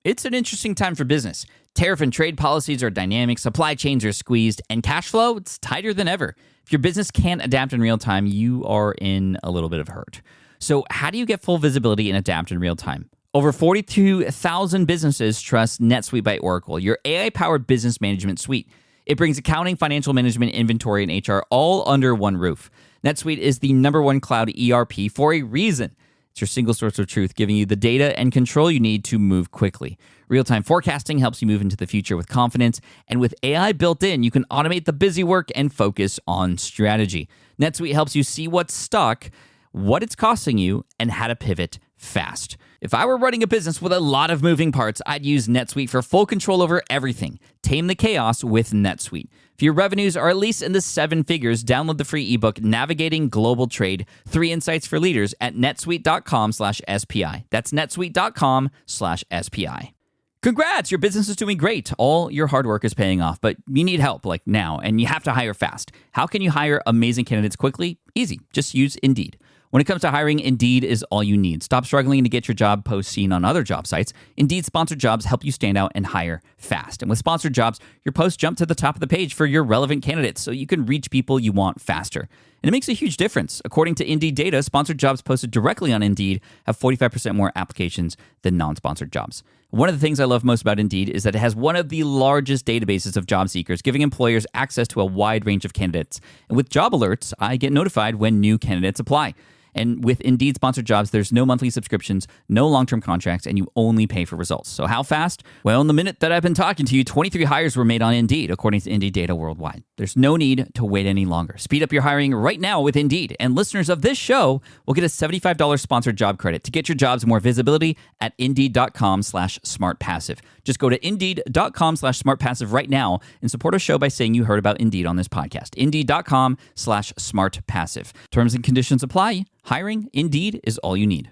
It's an interesting time for business. Tariff and trade policies are dynamic, supply chains are squeezed, and cash flow, it's tighter than ever. If your business can't adapt in real time, you are in a little bit of hurt. So how do you get full visibility and adapt in real time? Over 42,000 businesses trust NetSuite by Oracle, your AI-powered business management suite. It brings accounting, financial management, inventory, and HR all under one roof. NetSuite is the #1 cloud ERP for a reason. It's your single source of truth, giving you the data and control you need to move quickly. Real-time forecasting helps you move into the future with confidence, and with AI built in, you can automate the busy work and focus on strategy. NetSuite helps you see what's stuck, what it's costing you, and how to pivot fast. If I were running a business with a lot of moving parts, I'd use NetSuite for full control over everything. Tame the chaos with NetSuite. If your revenues are at least in the 7 figures, download the free ebook, Navigating Global Trade, 3 Insights for Leaders at netsuite.com/SPI. That's netsuite.com/SPI. Congrats, your business is doing great. All your hard work is paying off, but you need help like now, and you have to hire fast. How can you hire amazing candidates quickly? Easy, just use Indeed. When it comes to hiring, Indeed is all you need. Stop struggling to get your job post seen on other job sites. Indeed sponsored jobs help you stand out and hire fast. And with sponsored jobs, your posts jump to the top of the page for your relevant candidates so you can reach people you want faster. And it makes a huge difference. According to Indeed data, sponsored jobs posted directly on Indeed have 45% more applications than non-sponsored jobs. One of the things I love most about Indeed is that it has one of the largest databases of job seekers, giving employers access to a wide range of candidates. And with job alerts, I get notified when new candidates apply. And with Indeed sponsored jobs, there's no monthly subscriptions, no long-term contracts, and you only pay for results. So how fast? Well, in the minute that I've been talking to you, 23 hires were made on Indeed, according to Indeed data worldwide. There's no need to wait any longer. Speed up your hiring right now with Indeed. And listeners of this show will get a $75 sponsored job credit to get your jobs more visibility at Indeed.com/smartpassive. Just go to Indeed.com/smartpassive right now and support our show by saying you heard about Indeed on this podcast. Indeed.com/smartpassive. Terms and conditions apply. Hiring, Indeed, is all you need.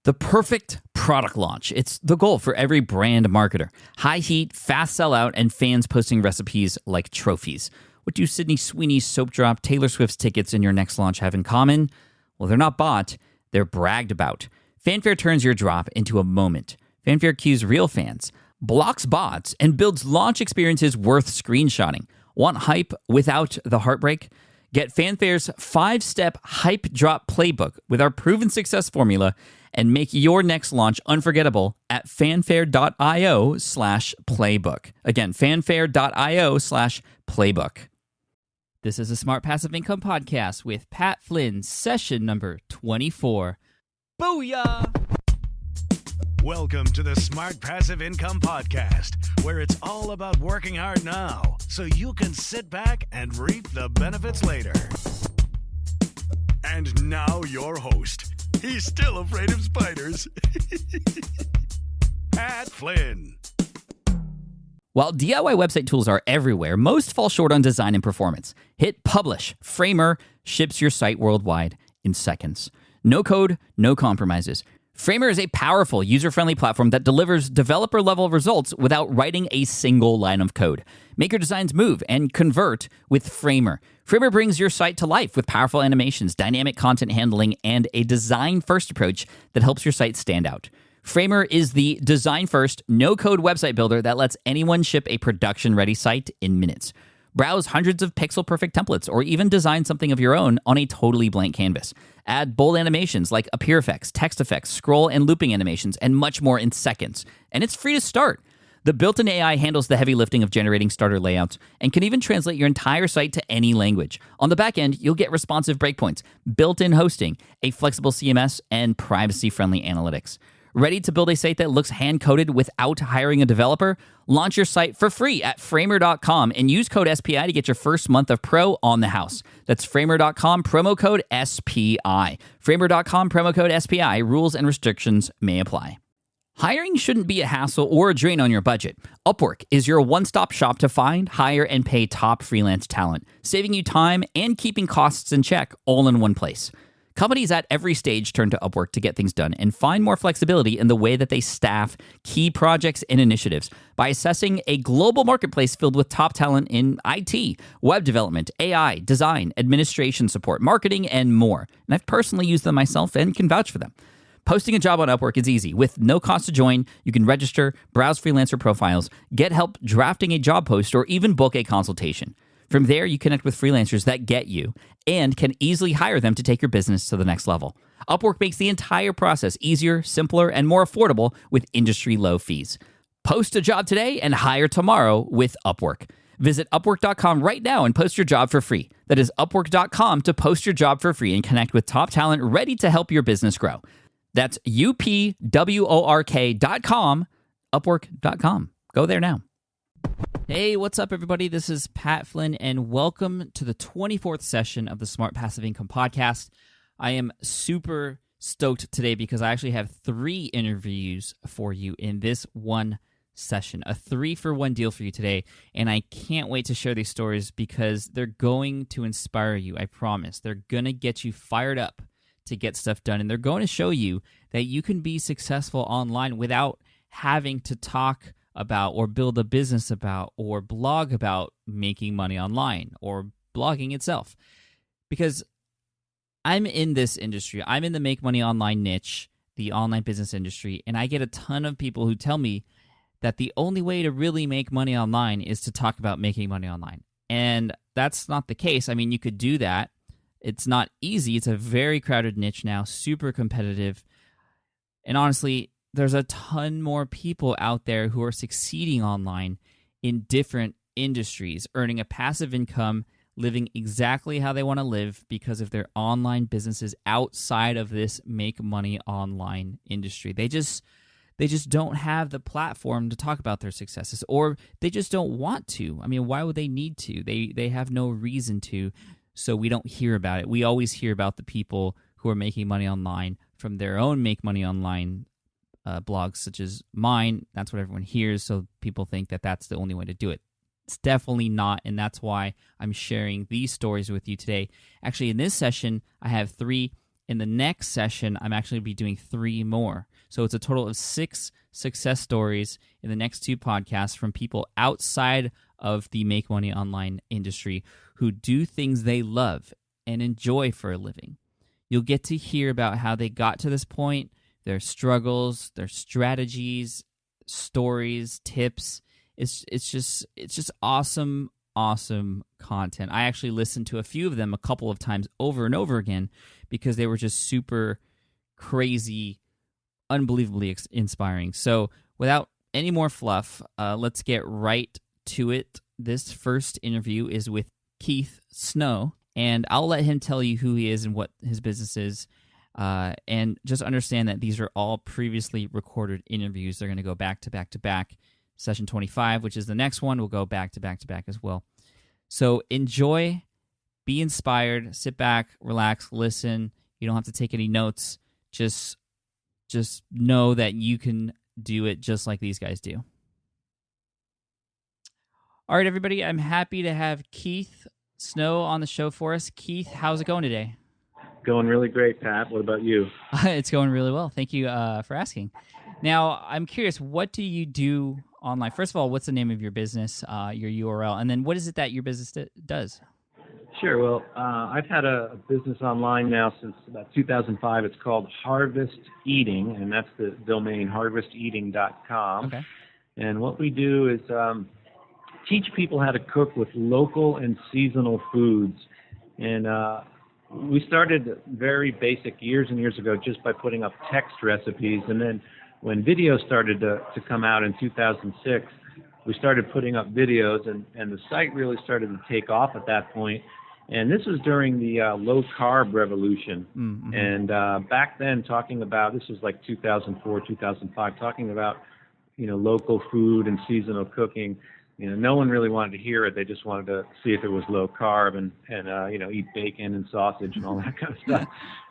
The perfect product launch. It's the goal for every brand marketer. High heat, fast sellout, and fans posting recipes like trophies. What do Sydney Sweeney's soap drop, Taylor Swift's tickets, and your next launch have in common? Well, they're not bought, they're bragged about. Fanfare turns your drop into a moment. Fanfare cues real fans, blocks bots, and builds launch experiences worth screenshotting. Want hype without the heartbreak? Get Fanfare's 5-step hype drop playbook with our proven success formula and make your next launch unforgettable at fanfare.io/playbook. Again, fanfare.io/playbook. This is a Smart Passive Income Podcast with Pat Flynn, session number 24. Booyah! Welcome to the Smart Passive Income Podcast, where it's all about working hard now so you can sit back and reap the benefits later. And now your host. He's still afraid of spiders. Pat Flynn. While DIY website tools are everywhere, most fall short on design and performance. Hit publish. Framer ships your site worldwide in seconds. No code, no compromises. Framer is a powerful, user-friendly platform that delivers developer-level results without writing a single line of code. Make your designs move and convert with Framer. Framer brings your site to life with powerful animations, dynamic content handling, and a design-first approach that helps your site stand out. Framer is the design-first, no-code website builder that lets anyone ship a production-ready site in minutes. Browse hundreds of pixel-perfect templates or even design something of your own on a totally blank canvas. Add bold animations like appear effects, text effects, scroll and looping animations, and much more in seconds. And it's free to start. The built-in AI handles the heavy lifting of generating starter layouts and can even translate your entire site to any language. On the back end, you'll get responsive breakpoints, built-in hosting, a flexible CMS, and privacy-friendly analytics. Ready to build a site that looks hand-coded without hiring a developer? Launch your site for free at Framer.com and use code SPI to get your first month of pro on the house. That's Framer.com, promo code SPI. Framer.com, promo code SPI. Rules and restrictions may apply. Hiring shouldn't be a hassle or a drain on your budget. Upwork is your one-stop shop to find, hire, and pay top freelance talent, saving you time and keeping costs in check all in one place. Companies at every stage turn to Upwork to get things done and find more flexibility in the way that they staff key projects and initiatives by assessing a global marketplace filled with top talent in IT, web development, AI, design, administration support, marketing, and more. And I've personally used them myself and can vouch for them. Posting a job on Upwork is easy. With no cost to join, you can register, browse freelancer profiles, get help drafting a job post, or even book a consultation. From there, you connect with freelancers that get you and can easily hire them to take your business to the next level. Upwork makes the entire process easier, simpler, and more affordable with industry-low fees. Post a job today and hire tomorrow with Upwork. Visit Upwork.com right now and post your job for free. That is Upwork.com to post your job for free and connect with top talent ready to help your business grow. That's UPWORK.com, Upwork.com. Go there now. Hey, what's up, everybody? This is Pat Flynn, and welcome to the 24th session of the Smart Passive Income Podcast. I am super stoked today because I actually have 3 interviews for you in this one session, a 3-for-1 deal for you today, and I can't wait to share these stories because they're going to inspire you, I promise. They're going to get you fired up to get stuff done, and they're going to show you that you can be successful online without having to talk about or build a business about or blog about making money online or blogging itself. Because I'm in this industry. I'm in the make money online niche, the online business industry, and I get a ton of people who tell me that the only way to really make money online is to talk about making money online. And that's not the case. I mean, you could do that. It's not easy. It's a very crowded niche now, super competitive. And honestly, there's a ton more people out there who are succeeding online in different industries, earning a passive income, living exactly how they want to live because of their online businesses outside of this make money online industry. They just don't have the platform to talk about their successes, or they just don't want to. I mean, why would they need to? They have no reason to, so we don't hear about it. We always hear about the people who are making money online from their own make money online blogs, such as mine. That's what everyone hears, so people think that that's the only way to do it. It's definitely not, and that's why I'm sharing these stories with you today. Actually, in this session, I have 3. In the next session, I'm actually going to be doing 3 more. So it's a total of 6 success stories in the next 2 podcasts from people outside of the make money online industry who do things they love and enjoy for a living. You'll get to hear about how they got to this point, their struggles, their strategies, stories, tips. It's just awesome content. I actually listened to a few of them a couple of times over and over again because they were just super crazy, unbelievably inspiring. So without any more fluff, let's get right to it. This first interview is with Keith Snow, and I'll let him tell you who he is and what his business is. And just understand that these are all previously recorded interviews. They're going to go back to back to back. Session 25, which is the next one, will go back to back to back as well. So enjoy, be inspired, sit back, relax, listen. You don't have to take any notes. Just know that you can do it just like these guys do. All right, everybody, I'm happy to have Keith Snow on the show for us. Keith, how's it going today? Going really great, Pat. What about you? It's going really well. Thank you for asking. Now, I'm curious, what do you do online? First of all, what's the name of your business, your URL, and then what is it that your business does? Sure. Well, I've had a business online now since about 2005. It's called Harvest Eating, and that's the domain, harvesteating.com. Okay. And what we do is teach people how to cook with local and seasonal foods. And we started very basic years and years ago just by putting up text recipes, and then when videos started to come out in 2006, we started putting up videos, and the site really started to take off at that point. And this was during the low-carb revolution. Mm-hmm. And back then, talking about, this was like 2004, 2005, talking about, local food and seasonal cooking, no one really wanted to hear it. They just wanted to see if it was low-carb and eat bacon and sausage and all that kind of stuff.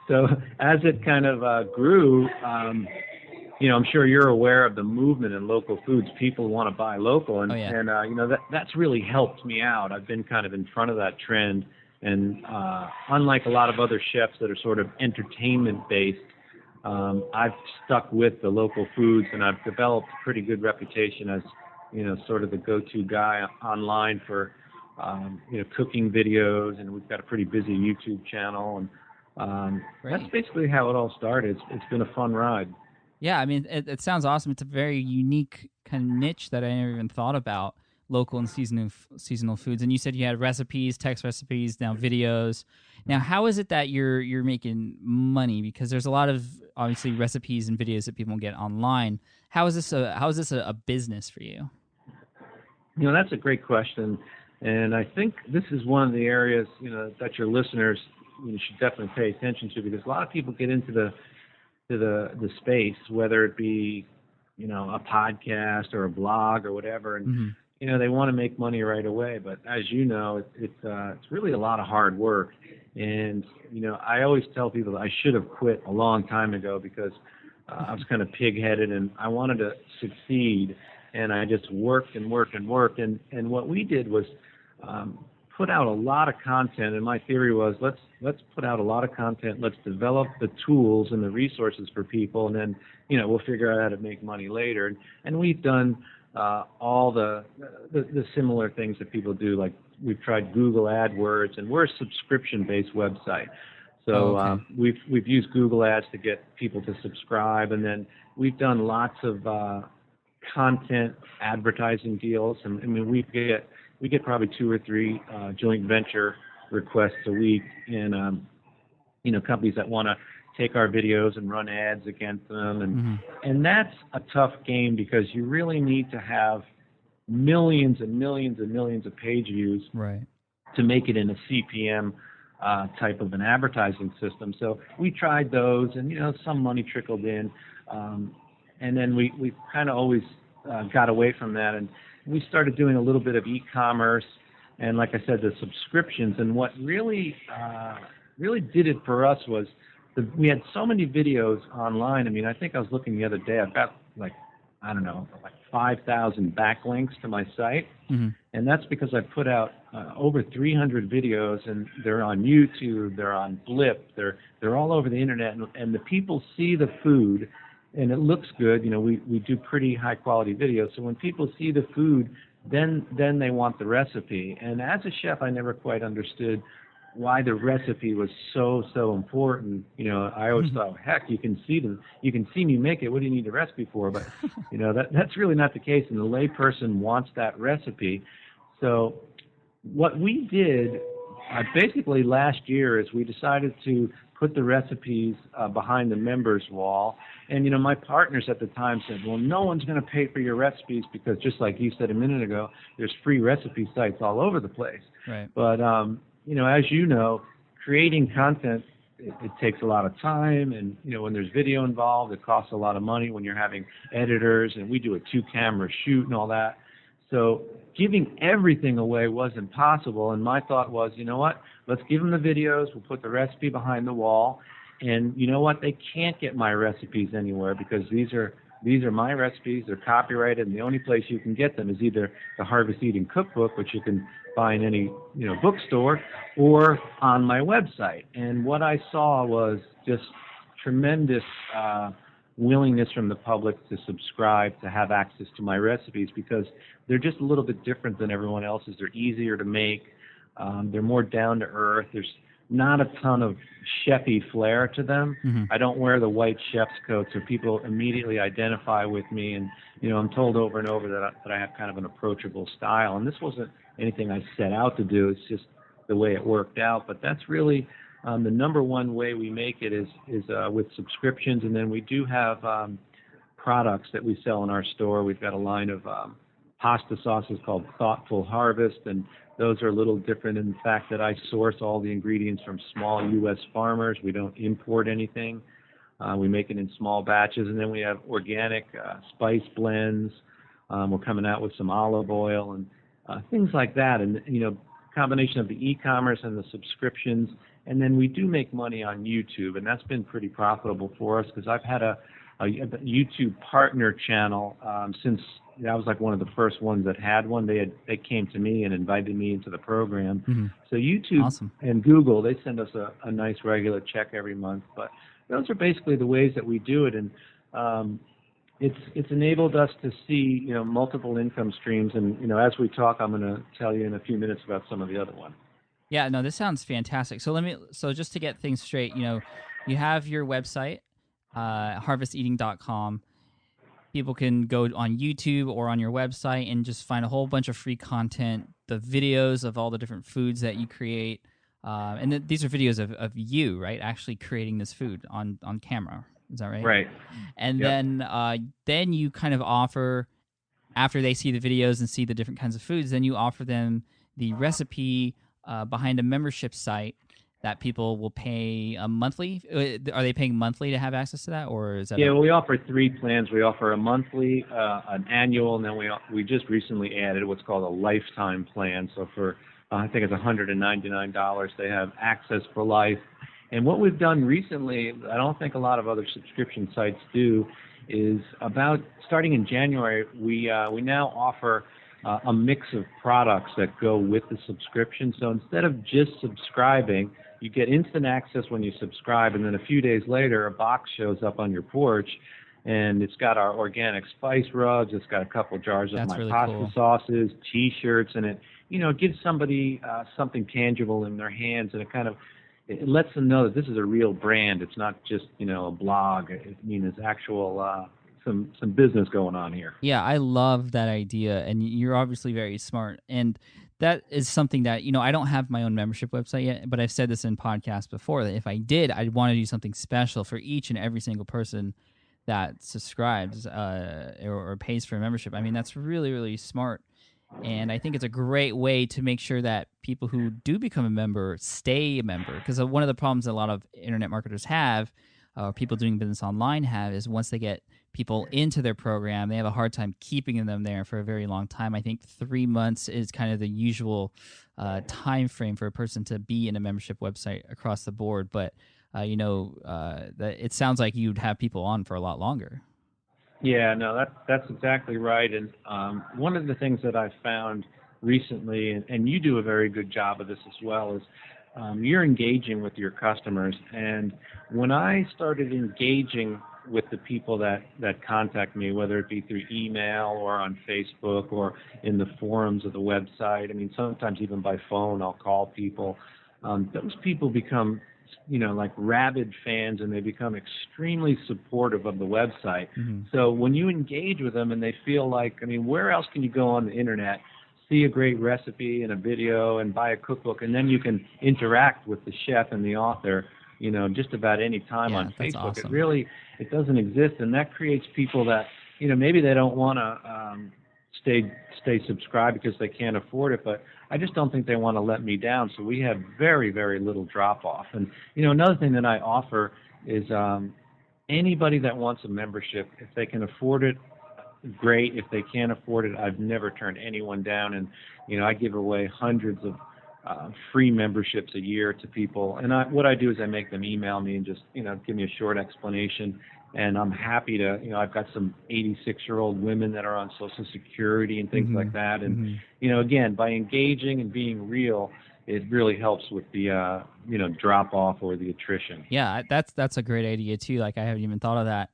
So as it kind of grew, I'm sure you're aware of the movement in local foods. People want to buy local, and that's really helped me out. I've been kind of in front of that trend, and unlike a lot of other chefs that are sort of entertainment-based, I've stuck with the local foods, and I've developed a pretty good reputation as, sort of the go-to guy online for, cooking videos, and we've got a pretty busy YouTube channel, and That's basically how it all started. It's been a fun ride. Yeah, I mean, it sounds awesome. It's a very unique kind of niche that I never even thought about, local and seasonal foods. And you said you had recipes, text recipes, now videos. Now, how is it that you're making money? Because there's a lot of obviously recipes and videos that people get online. How is this a business for you? That's a great question, and I think this is one of the areas that your listeners should definitely pay attention to, because a lot of people get into the space, whether it be a podcast or a blog or whatever, and they want to make money right away. But as you know, it's really a lot of hard work, and I always tell people that I should have quit a long time ago, because I was kind of pig-headed and I wanted to succeed, and I just worked and worked and worked, and what we did was put out a lot of content, and my theory was let's put out a lot of content, let's develop the tools and the resources for people, and then we'll figure out how to make money later. And we've done all the similar things that people do, like we've tried Google AdWords, and we're a subscription-based website. So we've used Google Ads to get people to subscribe, and then we've done lots of content advertising deals. And I mean, we get probably 2 or 3 joint venture requests a week, and companies that want to take our videos and run ads against them, and that's a tough game, because you really need to have millions and millions and millions of page views to make it in a CPM type of an advertising system. So we tried those, and some money trickled in, and then we kind of always got away from that, and we started doing a little bit of e-commerce, and like I said, the subscriptions. And what really did it for us was we had so many videos online. I mean, I think I was looking the other day, I've got like 5,000 backlinks to my site, and that's because I put out over 300 videos, and they're on YouTube, they're on Blip, they're all over the internet, and the people see the food, and it looks good. We do pretty high quality videos, so when people see the food, then they want the recipe. And as a chef, I never quite understood why the recipe was so important. I always thought, heck, you can see me make it. What do you need the recipe for? But that's really not the case, and the layperson wants that recipe. So what we did basically last year is we decided to put the recipes behind the members wall. And my partners at the time said, well, no one's going to pay for your recipes, because just like you said a minute ago, there's free recipe sites all over the place. Right. But as you know, creating content, it takes a lot of time, and when there's video involved, it costs a lot of money when you're having editors, and we do a 2-camera shoot and all that. So giving everything away wasn't possible, and my thought was, you know what, let's give them the videos, we'll put the recipe behind the wall, and you know what, they can't get my recipes anywhere, because these are my recipes, they're copyrighted, and the only place you can get them is either the Harvest Eating Cookbook, which you can buy in any bookstore, or on my website. And what I saw was just tremendous willingness from the public to subscribe, to have access to my recipes, because they're just a little bit different than everyone else's. They're easier to make, they're more down to earth, there's not a ton of chefy flair to them. I don't wear the white chef's coat, so people immediately identify with me, and I'm told over and over that I have kind of an approachable style, and this wasn't anything I set out to do, it's just the way it worked out. But that's really the number one way we make it is with subscriptions, and then we do have products that we sell in our store. We've got a line of pasta sauces called Thoughtful Harvest, and those are a little different in the fact that I source all the ingredients from small U.S. farmers. We don't import anything. We make it in small batches, and then we have organic spice blends. We're coming out with some olive oil and things like that, and combination of the e-commerce and the subscriptions. And then we do make money on YouTube, and that's been pretty profitable for us, because I've had a YouTube partner channel since I was like one of the first ones that had one. They came to me and invited me into the program. So YouTube and Google, they send us a nice regular check every month. But those are basically the ways that we do it, and it's enabled us to see multiple income streams. And as we talk, I'm going to tell you in a few minutes about some of the other ones. Yeah, no, this sounds fantastic. So just to get things straight, you have your website, harvesteating.com. People can go on YouTube or on your website and just find a whole bunch of free content, the videos of all the different foods that you create. These are videos of you, right, actually creating this food on camera. Is that right? Right. And Yep. then you kind of offer, after they see the videos and see the different kinds of foods, then you offer them the recipe behind a membership site that people will pay a monthly. Are they paying monthly to have access to that, or is that? Yeah, well, we offer 3 plans. We offer a monthly, an annual, and then we just recently added what's called a lifetime plan. So for I think it's $199, they have access for life. And what we've done recently, I don't think a lot of other subscription sites do, is about starting in January, we now offer a mix of products that go with the subscription. So instead of just subscribing, you get instant access when you subscribe, and then a few days later, a box shows up on your porch, and it's got our organic spice rubs. It's got a couple jars of That's my really pasta cool. sauces, T-shirts, and it gives somebody something tangible in their hands, and it lets them know that this is a real brand. It's not just a blog. It's actual some business going on here. Yeah, I love that idea, and you're obviously very smart. And that is something that, I don't have my own membership website yet, but I've said this in podcasts before, that if I did, I'd want to do something special for each and every single person that subscribes or pays for a membership. I mean, that's really, really smart. And I think it's a great way to make sure that people who do become a member stay a member. Because one of the problems that a lot of internet marketers have, or people doing business online have, is once they get people into their program, they have a hard time keeping them there for a very long time. I think 3 months is kind of the usual time frame for a person to be in a membership website across the board. But it sounds like you'd have people on for a lot longer. Yeah, no, that's exactly right. And one of the things that I've found recently, and you do a very good job of this as well, is you're engaging with your customers. And when I started engaging with the people that contact me, whether it be through email or on Facebook or in the forums of the website, I mean, sometimes even by phone, I'll call people. Those people become like rabid fans, and they become extremely supportive of the website. Mm-hmm. So when you engage with them and they feel like, I mean, where else can you go on the internet, see a great recipe and a video and buy a cookbook, and then you can interact with the chef and the author, just about any time on that's Facebook. awesome. It doesn't exist, and that creates people that, maybe they don't want to stay subscribed because they can't afford it, but I just don't think they want to let me down. So we have very, very little drop off. And another thing that I offer is anybody that wants a membership, if they can afford it, great. If they can't afford it, I've never turned anyone down. And I give away hundreds of free memberships a year to people. And what I do is I make them email me and just give me a short explanation. And I'm happy to, I've got some 86-year-old women that are on Social Security and things Mm-hmm. like that. And, Mm-hmm. Again, by engaging and being real, it really helps with the, drop off or the attrition. Yeah, that's a great idea too. Like, I haven't even thought of that.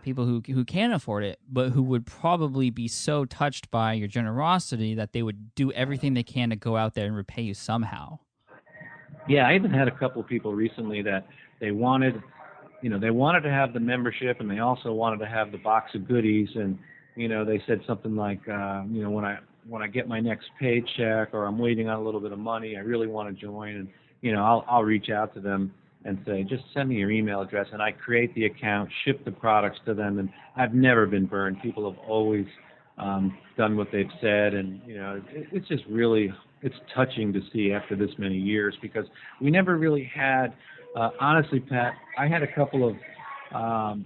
People who can afford it, but who would probably be so touched by your generosity that they would do everything they can to go out there and repay you somehow. Yeah, I even had a couple of people recently that they wanted to have the membership, and they also wanted to have the box of goodies. And they said something like, when I get my next paycheck, or I'm waiting on a little bit of money, I really want to join. And I'll reach out to them and say, just send me your email address, and I create the account, ship the products to them, and I've never been burned. People have always done what they've said, and it's just really, it's touching to see after this many years, because we never really had. Honestly, Pat, I had a couple of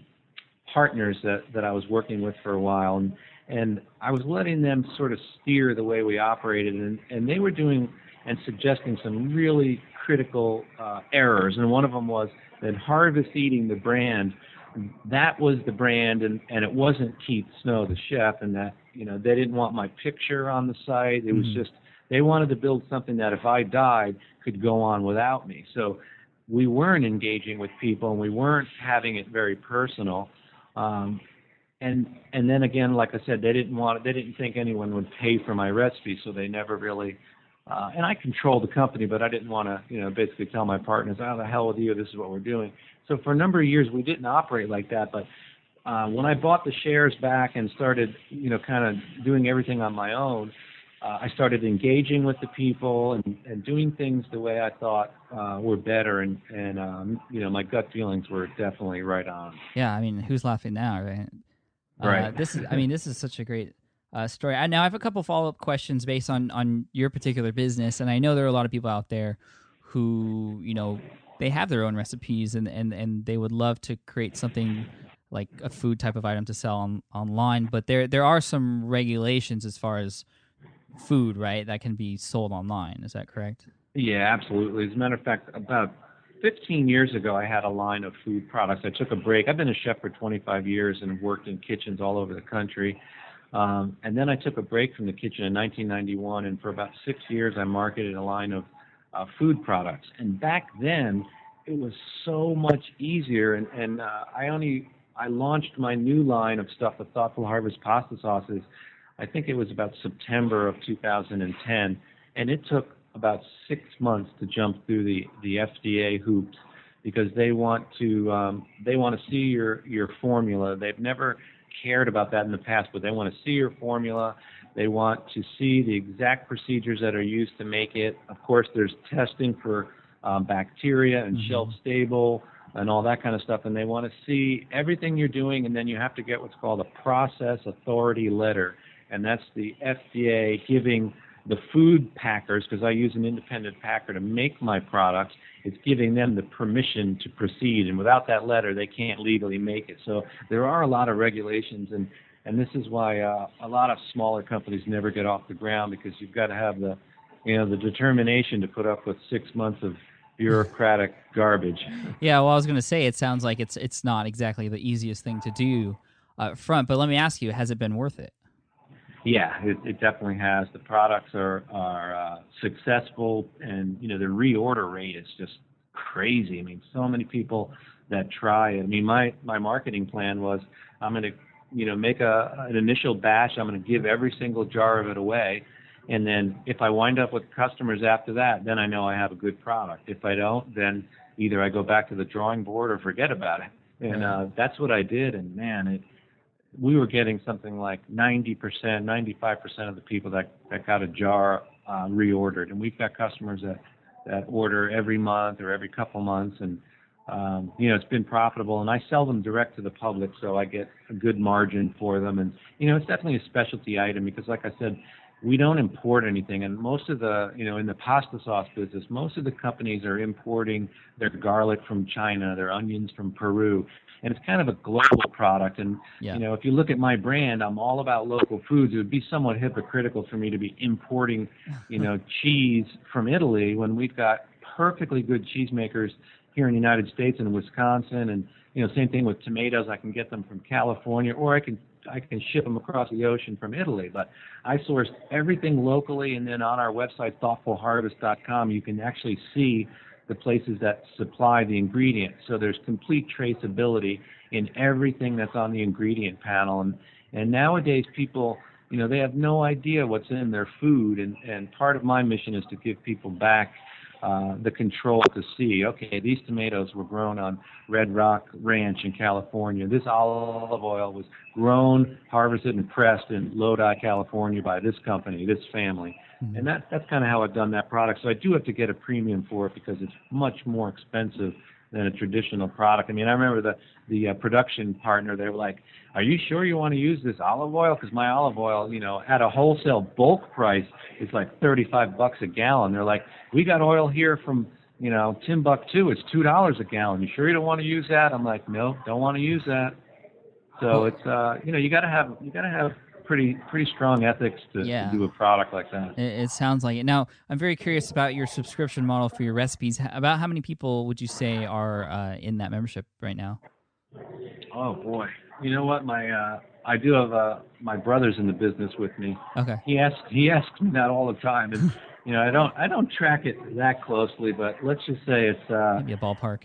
partners that I was working with for a while, and I was letting them sort of steer the way we operated, and they were doing and suggesting some really critical errors. And one of them was that Harvest Eating, the brand, that was the brand, and it wasn't Keith Snow, the chef, and that they didn't want my picture on the site. It was just, they wanted to build something that if I died could go on without me. So we weren't engaging with people, and we weren't having it very personal. And then again, like I said, they didn't think anyone would pay for my recipe, so they never really And I controlled the company, but I didn't want to, basically tell my partners, "Oh, the hell with you, this is what we're doing." So for a number of years, we didn't operate like that. But when I bought the shares back and started, kind of doing everything on my own, I started engaging with the people and doing things the way I thought were better. And my gut feelings were definitely right on. Yeah, I mean, who's laughing now, right? Right. This is such a great story. Now I have a couple follow-up questions based on your particular business, and I know there are a lot of people out there who, they have their own recipes and they would love to create something like a food type of item to sell online, but there are some regulations as far as food, right, that can be sold online. Is that correct? Yeah, absolutely. As a matter of fact, about 15 years ago, I had a line of food products. I took a break. I've been a chef for 25 years and worked in kitchens all over the country. And then I took a break from the kitchen in 1991, and for about 6 years, I marketed a line of food products. And back then, it was so much easier. And I launched my new line of stuff, the Thoughtful Harvest pasta sauces. I think it was about September of 2010, and it took about 6 months to jump through the FDA hoops because they want to see your formula. They've never cared about that in the past, but they want to see your formula. They want to see the exact procedures that are used to make it. Of course, there's testing for bacteria and shelf stable and all that kind of stuff, and they want to see everything you're doing, and then you have to get what's called a process authority letter, and that's the FDA giving the food packers, because I use an independent packer to make my products, it's giving them the permission to proceed, and without that letter, they can't legally make it. So there are a lot of regulations, and this is why a lot of smaller companies never get off the ground, because you've got to have the determination to put up with 6 months of bureaucratic garbage. Yeah, well, I was going to say, it sounds like it's not exactly the easiest thing to do up front, but let me ask you, has it been worth it? Yeah, it definitely has. The products are successful, and the reorder rate is just crazy. I mean, so many people that try it. I mean, my marketing plan was I'm going to make an initial batch. I'm going to give every single jar of it away, and then if I wind up with customers after that, then I know I have a good product. If I don't, then either I go back to the drawing board or forget about it. And that's what I did. And man, we were getting something like 90%, 95% of the people that got a jar reordered. And we've got customers that order every month or every couple months. And, it's been profitable. And I sell them direct to the public, so I get a good margin for them. And, it's definitely a specialty item because, like I said, we don't import anything. And most of the, in the pasta sauce business, most of the companies are importing their garlic from China, their onions from Peru. And it's kind of a global product. And, if you look at my brand, I'm all about local foods. It would be somewhat hypocritical for me to be importing, cheese from Italy when we've got perfectly good cheesemakers here in the United States and Wisconsin. And, same thing with tomatoes. I can get them from California, or I can ship them across the ocean from Italy. But I sourced everything locally, and then on our website, thoughtfulharvest.com, you can actually see the places that supply the ingredients. So there's complete traceability in everything that's on the ingredient panel. And nowadays people, they have no idea what's in their food. And part of my mission is to give people back the control to see, okay, these tomatoes were grown on Red Rock Ranch in California. This olive oil was grown, harvested, and pressed in Lodi, California by this company, this family. Mm-hmm. And that's kind of how I've done that product. So I do have to get a premium for it because it's much more expensive than a traditional product. I mean, I remember the production partner, they were like, "Are you sure you want to use this olive oil? Because my olive oil, at a wholesale bulk price is like $35 a gallon." They're like, "We got oil here from, Timbuktu. It's $2 a gallon. You sure you don't want to use that?" I'm like, "No, don't want to use that." So it's, you got to have pretty strong ethics to do a product like that. It sounds like it. Now, I'm very curious about your subscription model for your recipes. About how many people would you say are in that membership right now? Oh boy, you know what? I do have my brother's in the business with me. Okay. He asks me that all the time, and I don't track it that closely, but let's just say it's maybe a ballpark.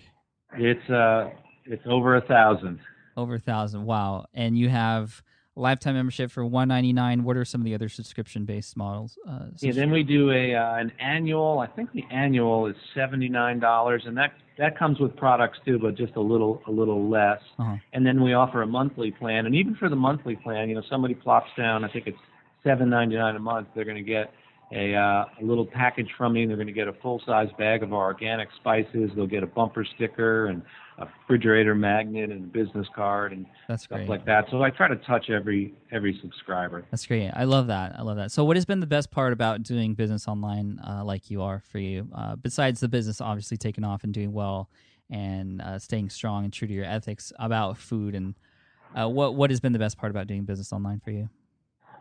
It's over 1,000. Over 1,000. Wow. And you have lifetime membership for $199. What are some of the other subscription-based models? Yeah, then we do an annual. I think the annual is $79, and that comes with products too, but just a little less. Uh-huh. And then we offer a monthly plan, and even for the monthly plan, somebody plops down. I think it's $7.99 a month. They're going to get a little package from me. They're going to get a full-size bag of our organic spices. They'll get a bumper sticker and a refrigerator magnet and a business card and That's stuff great. like that. So I try to touch every subscriber. That's great. I love that. So what has been the best part about doing business online like you are for you? Besides the business obviously taking off and doing well and staying strong and true to your ethics about food, and what has been the best part about doing business online for you?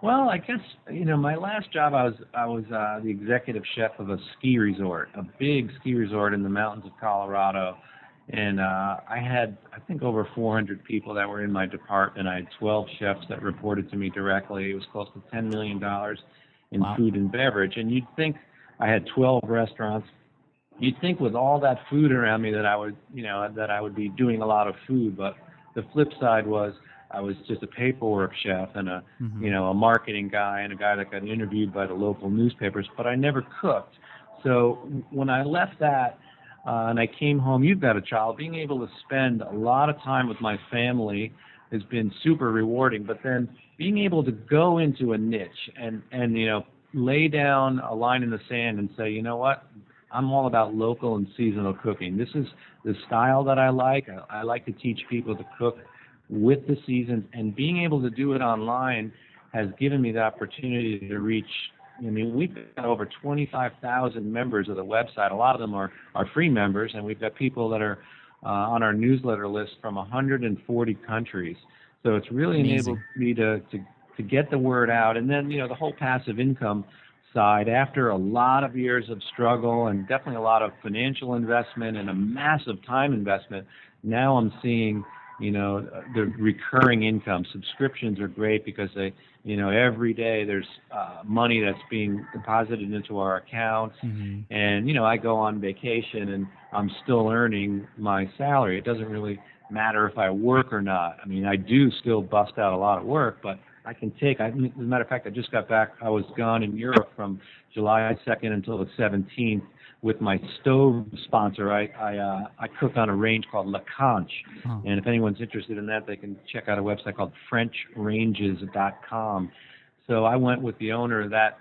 Well, I guess, my last job, I was the executive chef of a ski resort, a big ski resort in the mountains of Colorado. And I had, I think, over 400 people that were in my department. I had 12 chefs that reported to me directly. It was close to $10 million in Wow. food and beverage. And you'd think I had 12 restaurants. You'd think with all that food around me that I would be doing a lot of food. But the flip side was I was just a paperwork chef and a marketing guy and a guy that got interviewed by the local newspapers. But I never cooked. So when I left that, and I came home, you've got a child, being able to spend a lot of time with my family has been super rewarding. But then being able to go into a niche and lay down a line in the sand and say, you know what, I'm all about local and seasonal cooking. This is the style that I like. I like to teach people to cook with the seasons, and being able to do it online has given me the opportunity to reach. We've got over 25,000 members of the website. A lot of them are free members, and we've got people that are on our newsletter list from 140 countries. So it's really enabled me to get the word out. And then, the whole passive income side, after a lot of years of struggle and definitely a lot of financial investment and a massive time investment, now I'm seeing the recurring income. Subscriptions are great because they, every day there's money that's being deposited into our accounts. Mm-hmm. And, I go on vacation and I'm still earning my salary. It doesn't really matter if I work or not. I do still bust out a lot of work, but I can take, as a matter of fact, I just got back. I was gone in Europe from July 2nd until the 17th with my stove sponsor. I cook on a range called La Conche. Oh. And if anyone's interested in that, they can check out a website called FrenchRanges.com. So I went with the owner of that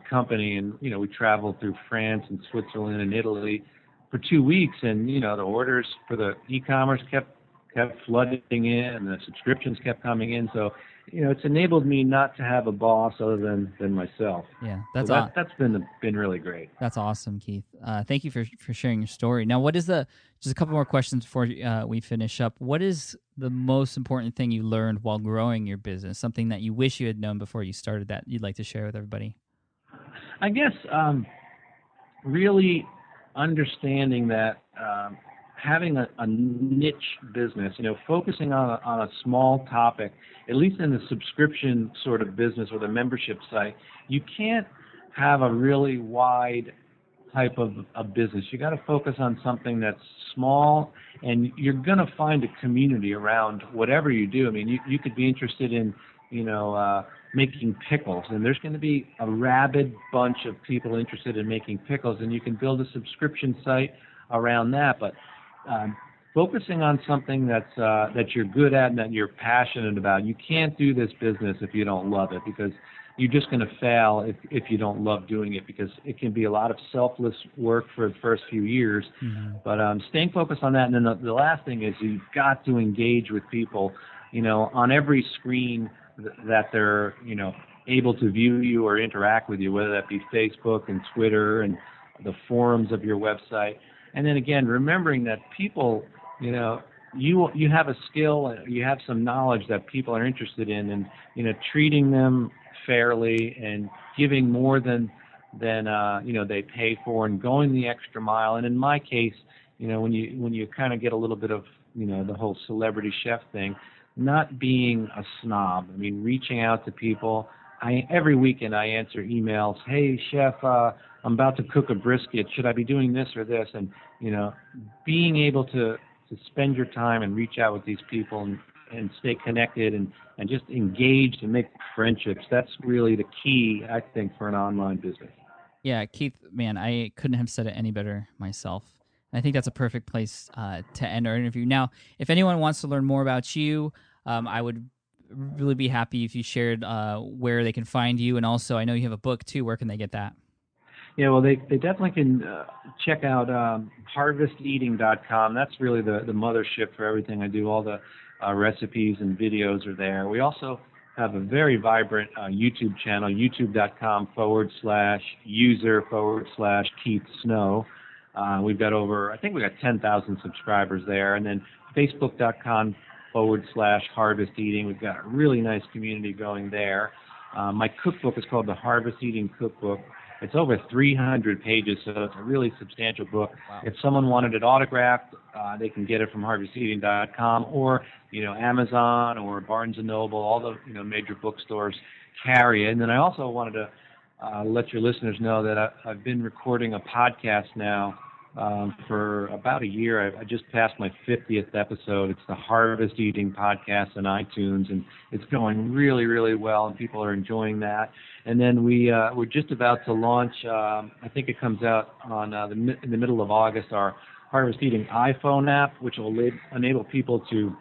company, and we traveled through France and Switzerland and Italy for 2 weeks, and the orders for the e-commerce kept flooding in, and the subscriptions kept coming in. So it's enabled me not to have a boss other than myself. Yeah, that's been really great. That's awesome, Keith. Thank you for sharing your story. Now, what is just a couple more questions before we finish up. What is the most important thing you learned while growing your business? Something that you wish you had known before you started that you'd like to share with everybody? I guess really understanding that having a niche business, focusing on a small topic, at least in the subscription sort of business or the membership site, you can't have a really wide type of a business. You got to focus on something that's small, and you're going to find a community around whatever you do. You could be interested in, making pickles, and there's going to be a rabid bunch of people interested in making pickles, and you can build a subscription site around that. But focusing on something that you're good at and that you're passionate about. You can't do this business if you don't love it, because you're just going to fail if you don't love doing it, because it can be a lot of selfless work for the first few years. Mm-hmm. But staying focused on that. And then the last thing is you've got to engage with people, on every screen that they're, able to view you or interact with you, whether that be Facebook and Twitter and the forums of your website. And then again, remembering that people, you have a skill, you have some knowledge that people are interested in, and treating them fairly and giving more than they pay for, and going the extra mile. And in my case, when you kind of get a little bit of the whole celebrity chef thing, not being a snob. Reaching out to people. Every weekend I answer emails. Hey, chef, I'm about to cook a brisket. Should I be doing this or this? And, being able to spend your time and reach out with these people and stay connected and just engaged and make friendships. That's really the key, I think, for an online business. Yeah, Keith, man, I couldn't have said it any better myself. And I think that's a perfect place to end our interview. Now, if anyone wants to learn more about you, I would really be happy if you shared where they can find you. And also, I know you have a book, too. Where can they get that? Yeah, well, they definitely can check out harvesteating.com. That's really the mothership for everything I do. All the recipes and videos are there. We also have a very vibrant YouTube channel, youtube.com/user/Keith Snow. We've got I think we've got 10,000 subscribers there. And then facebook.com/Harvest Eating. We've got a really nice community going there. My cookbook is called the Harvest Eating Cookbook. It's over 300 pages, so it's a really substantial book. Wow. If someone wanted it autographed, they can get it from harvesteating.com or, Amazon or Barnes & Noble. All the, major bookstores carry it. And then I also wanted to let your listeners know that I've been recording a podcast now for about a year. I just passed my 50th episode. It's the Harvest Eating Podcast on iTunes, and it's going really, really well, and people are enjoying that. And then we're just about to launch, I think it comes out on in the middle of August, our Harvest Eating iPhone app, which will enable people to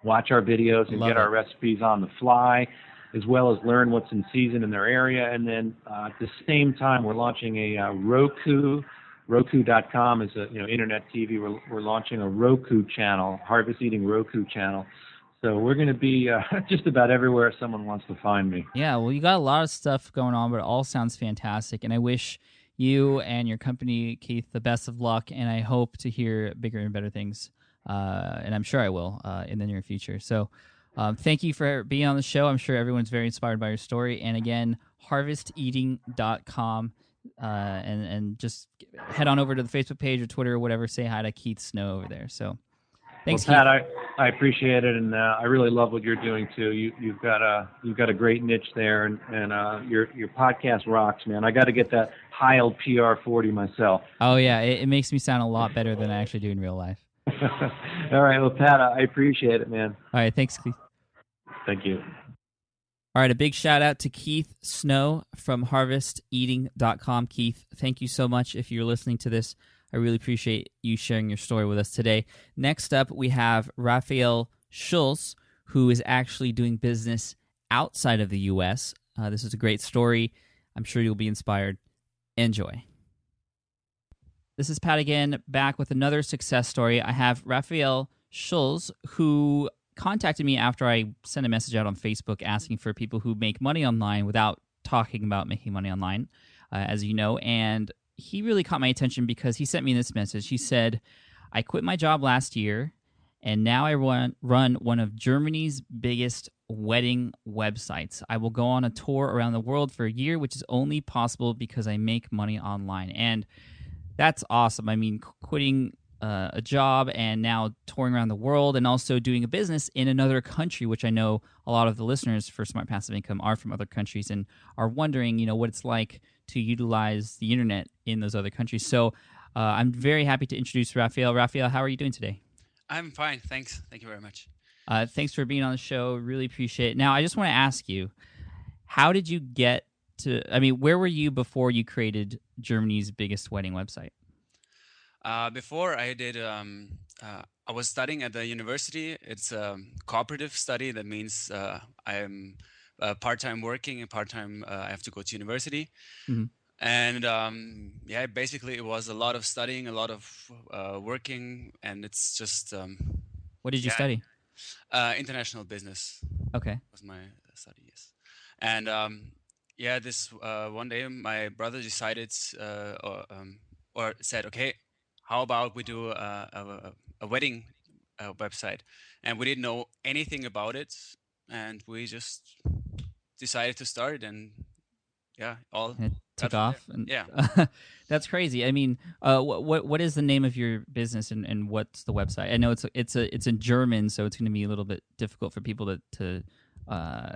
watch our videos and get our recipes on the fly, as well as learn what's in season in their area. And then at the same time, we're launching a Roku. Roku.com is a internet TV. We're launching a Roku channel, Harvest Eating Roku channel. So we're going to be just about everywhere someone wants to find me. Yeah, well, you got a lot of stuff going on, but it all sounds fantastic. And I wish you and your company, Keith, the best of luck. And I hope to hear bigger and better things. And I'm sure I will in the near future. So thank you for being on the show. I'm sure everyone's very inspired by your story. And again, harvesteating.com. And just head on over to the Facebook page or Twitter or whatever. Say hi to Keith Snow over there. So thanks, Pat. I appreciate it, and I really love what you're doing too. You've got a great niche there, and your podcast rocks, man. I got to get that Heil PR40 myself. Oh yeah, it makes me sound a lot better than I actually do in real life. All right, well, Pat, I appreciate it, man. All right, thanks, Keith. Thank you. All right, a big shout out to Keith Snow from harvesteating.com. Keith, thank you so much. If you're listening to this, I really appreciate you sharing your story with us today. Next up, we have Raphael Schulz, who is actually doing business outside of the U.S. This is a great story. I'm sure you'll be inspired. Enjoy. This is Pat again, back with another success story. I have Raphael Schulz, who contacted me after I sent a message out on Facebook asking for people who make money online without talking about making money online, as you know. And he really caught my attention because he sent me this message. He said, I quit my job last year, and now I run one of Germany's biggest wedding websites. I will go on a tour around the world for a year, which is only possible because I make money online. And that's awesome. I mean, quitting a job and now touring around the world and also doing a business in another country, which I know a lot of the listeners for Smart Passive Income are from other countries and are wondering, what it's like to utilize the internet in those other countries. So I'm very happy to introduce Raphael. Raphael, how are you doing today? I'm fine, thanks. Thank you very much. Thanks for being on the show. Really appreciate it. Now, I just want to ask you, how did you get to, where were you before you created Germany's biggest wedding website? Before I did, I was studying at the university. It's a cooperative study. That means I'm part-time working and part-time I have to go to university. Mm-hmm. And basically it was a lot of studying, a lot of working, and it's just... what did you study? International business. Okay. Was my study, yes. And this one day my brother decided or said, okay, how about we do a wedding website? And we didn't know anything about it, and we just decided to start, and it took off. And yeah, that's crazy. What is the name of your business, and what's the website? I know it's in German, so it's going to be a little bit difficult for people to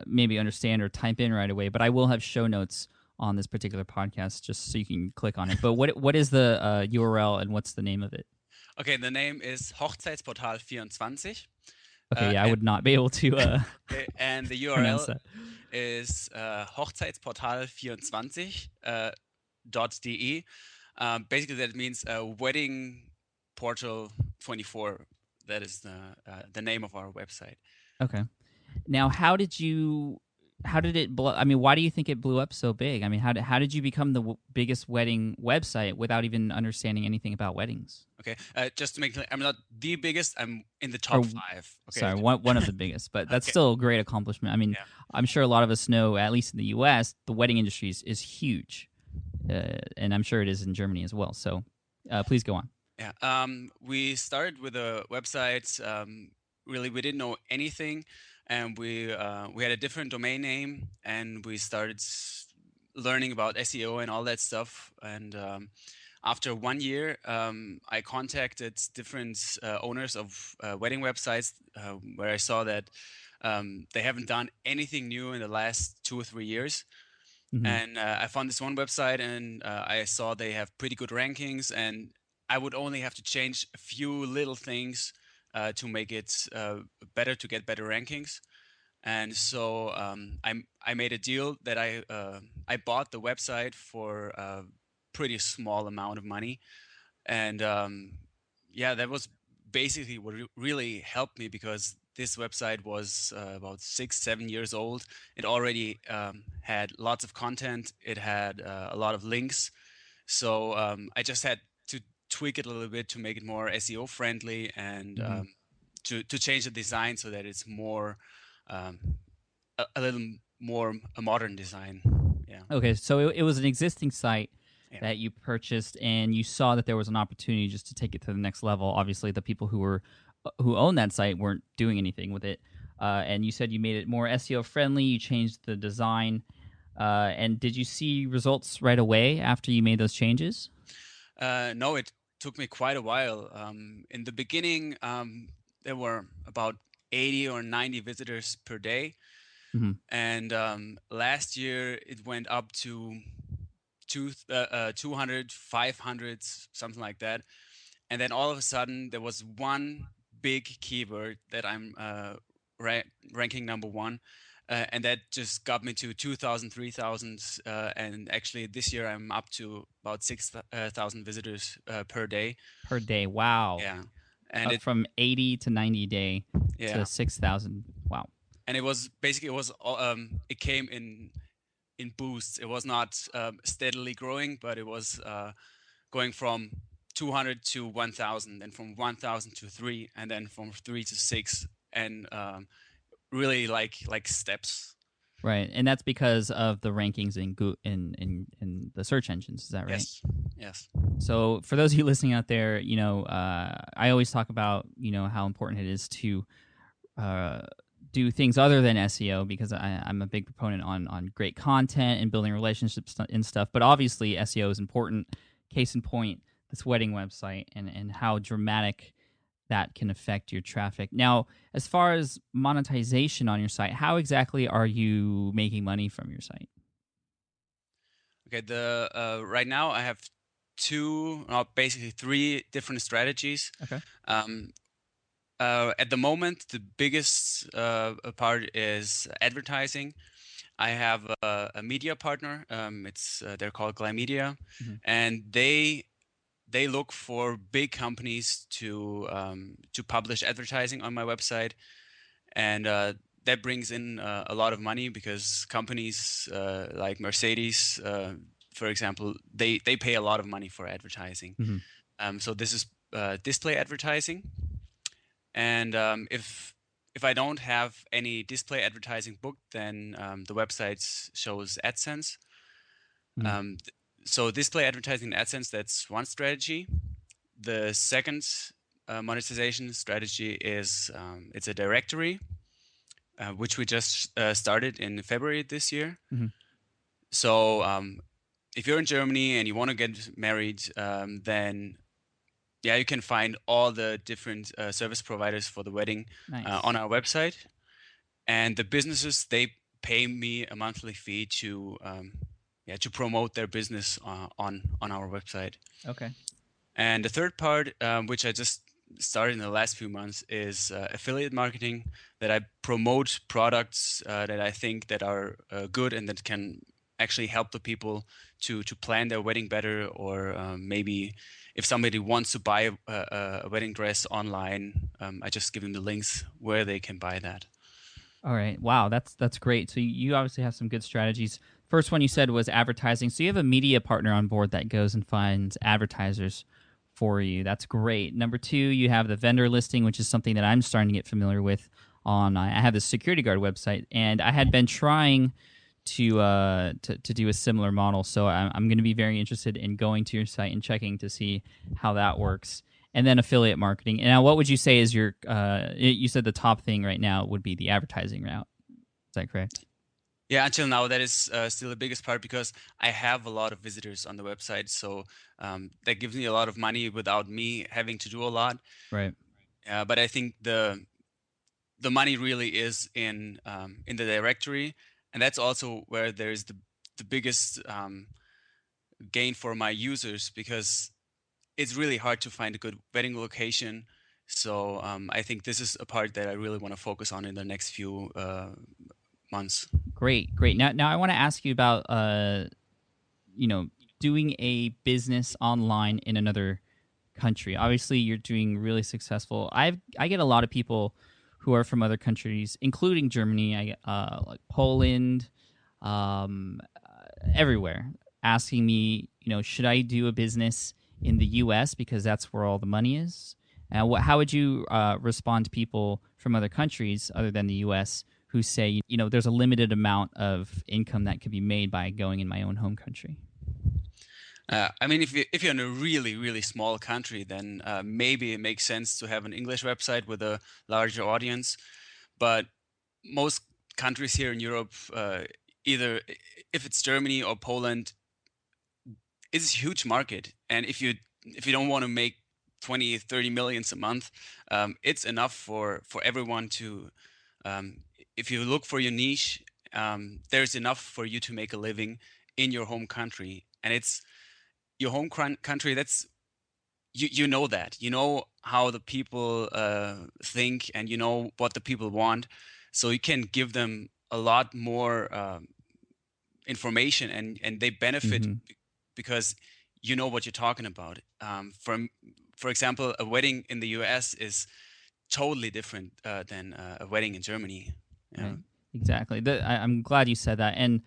maybe understand or type in right away. But I will have show notes on this particular podcast just so you can click on it. But what is the URL and what's the name of it? Okay, the name is Hochzeitsportal 24. Okay, yeah, I would not be able to And the pronounce URL that. is hochzeitsportal24.de. Basically, that means wedding portal 24. That is the name of our website. Okay. Now, how did it blow? I mean, why do you think it blew up so big? I mean, how did you become the biggest wedding website without even understanding anything about weddings? Okay, just to make clear, I'm not the biggest. I'm in the Or top 5. Okay, sorry, one of the biggest, but that's Okay. still a great accomplishment. I mean, Yeah. I'm sure a lot of us know, at least in the U.S., the wedding industry is huge, and I'm sure it is in Germany as well. So, please go on. Yeah. We started with a website. Really, we didn't know anything, and we had a different domain name, and we started learning about SEO and all that stuff. And after 1 year, I contacted different owners of wedding websites where I saw that they haven't done anything new in the last 2 or 3 years. Mhm. And I found this one website, and I saw they have pretty good rankings, and I would only have to change a few little things to make it better, to get better rankings. And so I made a deal that I bought the website for a pretty small amount of money, and yeah, that was basically what really helped me, because this website was about 6-7 years old. It already had lots of content. It had a lot of links. So I just had to tweak it a little bit to make it more SEO friendly, and to change the design so that it's more um, a little more a modern design. Yeah. Okay, so it was an existing site Yeah. that you purchased, and you saw that there was an opportunity just to take it to the next level. Obviously, the people who owned that site weren't doing anything with it, and you said you made it more SEO friendly. You changed the design, and did you see results right away after you made those changes? No, it took me quite a while. In the beginning, there were about 80 or 90 visitors per day. Mhm. And last year it went up to 200, 500, something like that. And then all of a sudden there was one big keyword that I'm ranking number one. And that just got me to 2,000, 3,000. And actually this year I'm up to about 6,000 visitors per day. Per day. Wow. Yeah. And Up from 80 to 90 a day yeah. to 6,000. Wow. And it was basically, it came in boosts. It was not steadily growing, but it was going from 200 to 1,000, and from 1,000 to 3, and then from 3 to 6, and really like steps. Right, and that's because of the rankings in the search engines. Is that right? Yes. Yes. So for those of you listening out there, I always talk about how important it is to do things other than SEO, because I'm a big proponent on great content and building relationships and stuff. But obviously SEO is important. Case in point, this wedding website and how dramatic that can affect your traffic. Now, as far as monetization on your site, how exactly are you making money from your site? Okay. Right now I have basically 3 different strategies. Okay. At the moment, the biggest part is advertising. I have a media partner. They're called Glymedia, and they look for big companies to publish advertising on my website, and that brings in a lot of money, because companies like Mercedes, for example, they pay a lot of money for advertising. So this is display advertising. And if I don't have any display advertising booked, then the website shows AdSense. So display advertising in AdSense, that's one strategy. The second monetization strategy is it's a directory, which we just started in February this year. So if you're in Germany and you want to get married, then yeah, you can find all the different service providers for the wedding on our website. And the businesses, they pay me a monthly fee to promote their business on our website. Okay. And the third part, which I just started in the last few months is affiliate marketing, that I promote products that I think that are good and that can actually help the people to plan their wedding better, or maybe if somebody wants to buy a wedding dress online, I just give them the links where they can buy that. All right. Wow, that's great. So you obviously have some good strategies. First one you said was advertising. So you have a media partner on board that goes and finds advertisers for you. That's great. Number two, you have the vendor listing, which is something that I'm starting to get familiar with. I have the security guard website, and I had been trying to do a similar model. So I'm going to be very interested in going to your site and checking to see how that works. And then affiliate marketing. And now, what would you say is your? You said the top thing right now would be the advertising route. Is that correct? Yeah, until now, that is still the biggest part, because I have a lot of visitors on the website. So that gives me a lot of money without me having to do a lot. Right. But I think the money really is in the directory, and that's also where there's the biggest gain for my users, because it's really hard to find a good wedding location. So I think this is a part that I really want to focus on in the next few months. Great. Now I want to ask you about doing a business online in another country. Obviously, you're doing really successful. I get a lot of people who are from other countries, including Germany. I get like Poland, everywhere, asking me, should I do a business in the U.S. because that's where all the money is? How would you respond to people from other countries other than the U.S. who say, there's a limited amount of income that could be made by going in my own home country? I mean, if you're in a really, really small country, then maybe it makes sense to have an English website with a larger audience. But most countries here in Europe, either if it's Germany or Poland, it's a huge market. And if you don't want to make 20, 30 millions a month, it's enough for everyone to, if you look for your niche, there's enough for you to make a living in your home country. And it's your home country. That's, you know that. You know how the people think, and you know what the people want. So you can give them a lot more information, and they benefit because you know what you're talking about. For example, a wedding in the US is totally different than a wedding in Germany. Right. Exactly. I'm glad you said that. And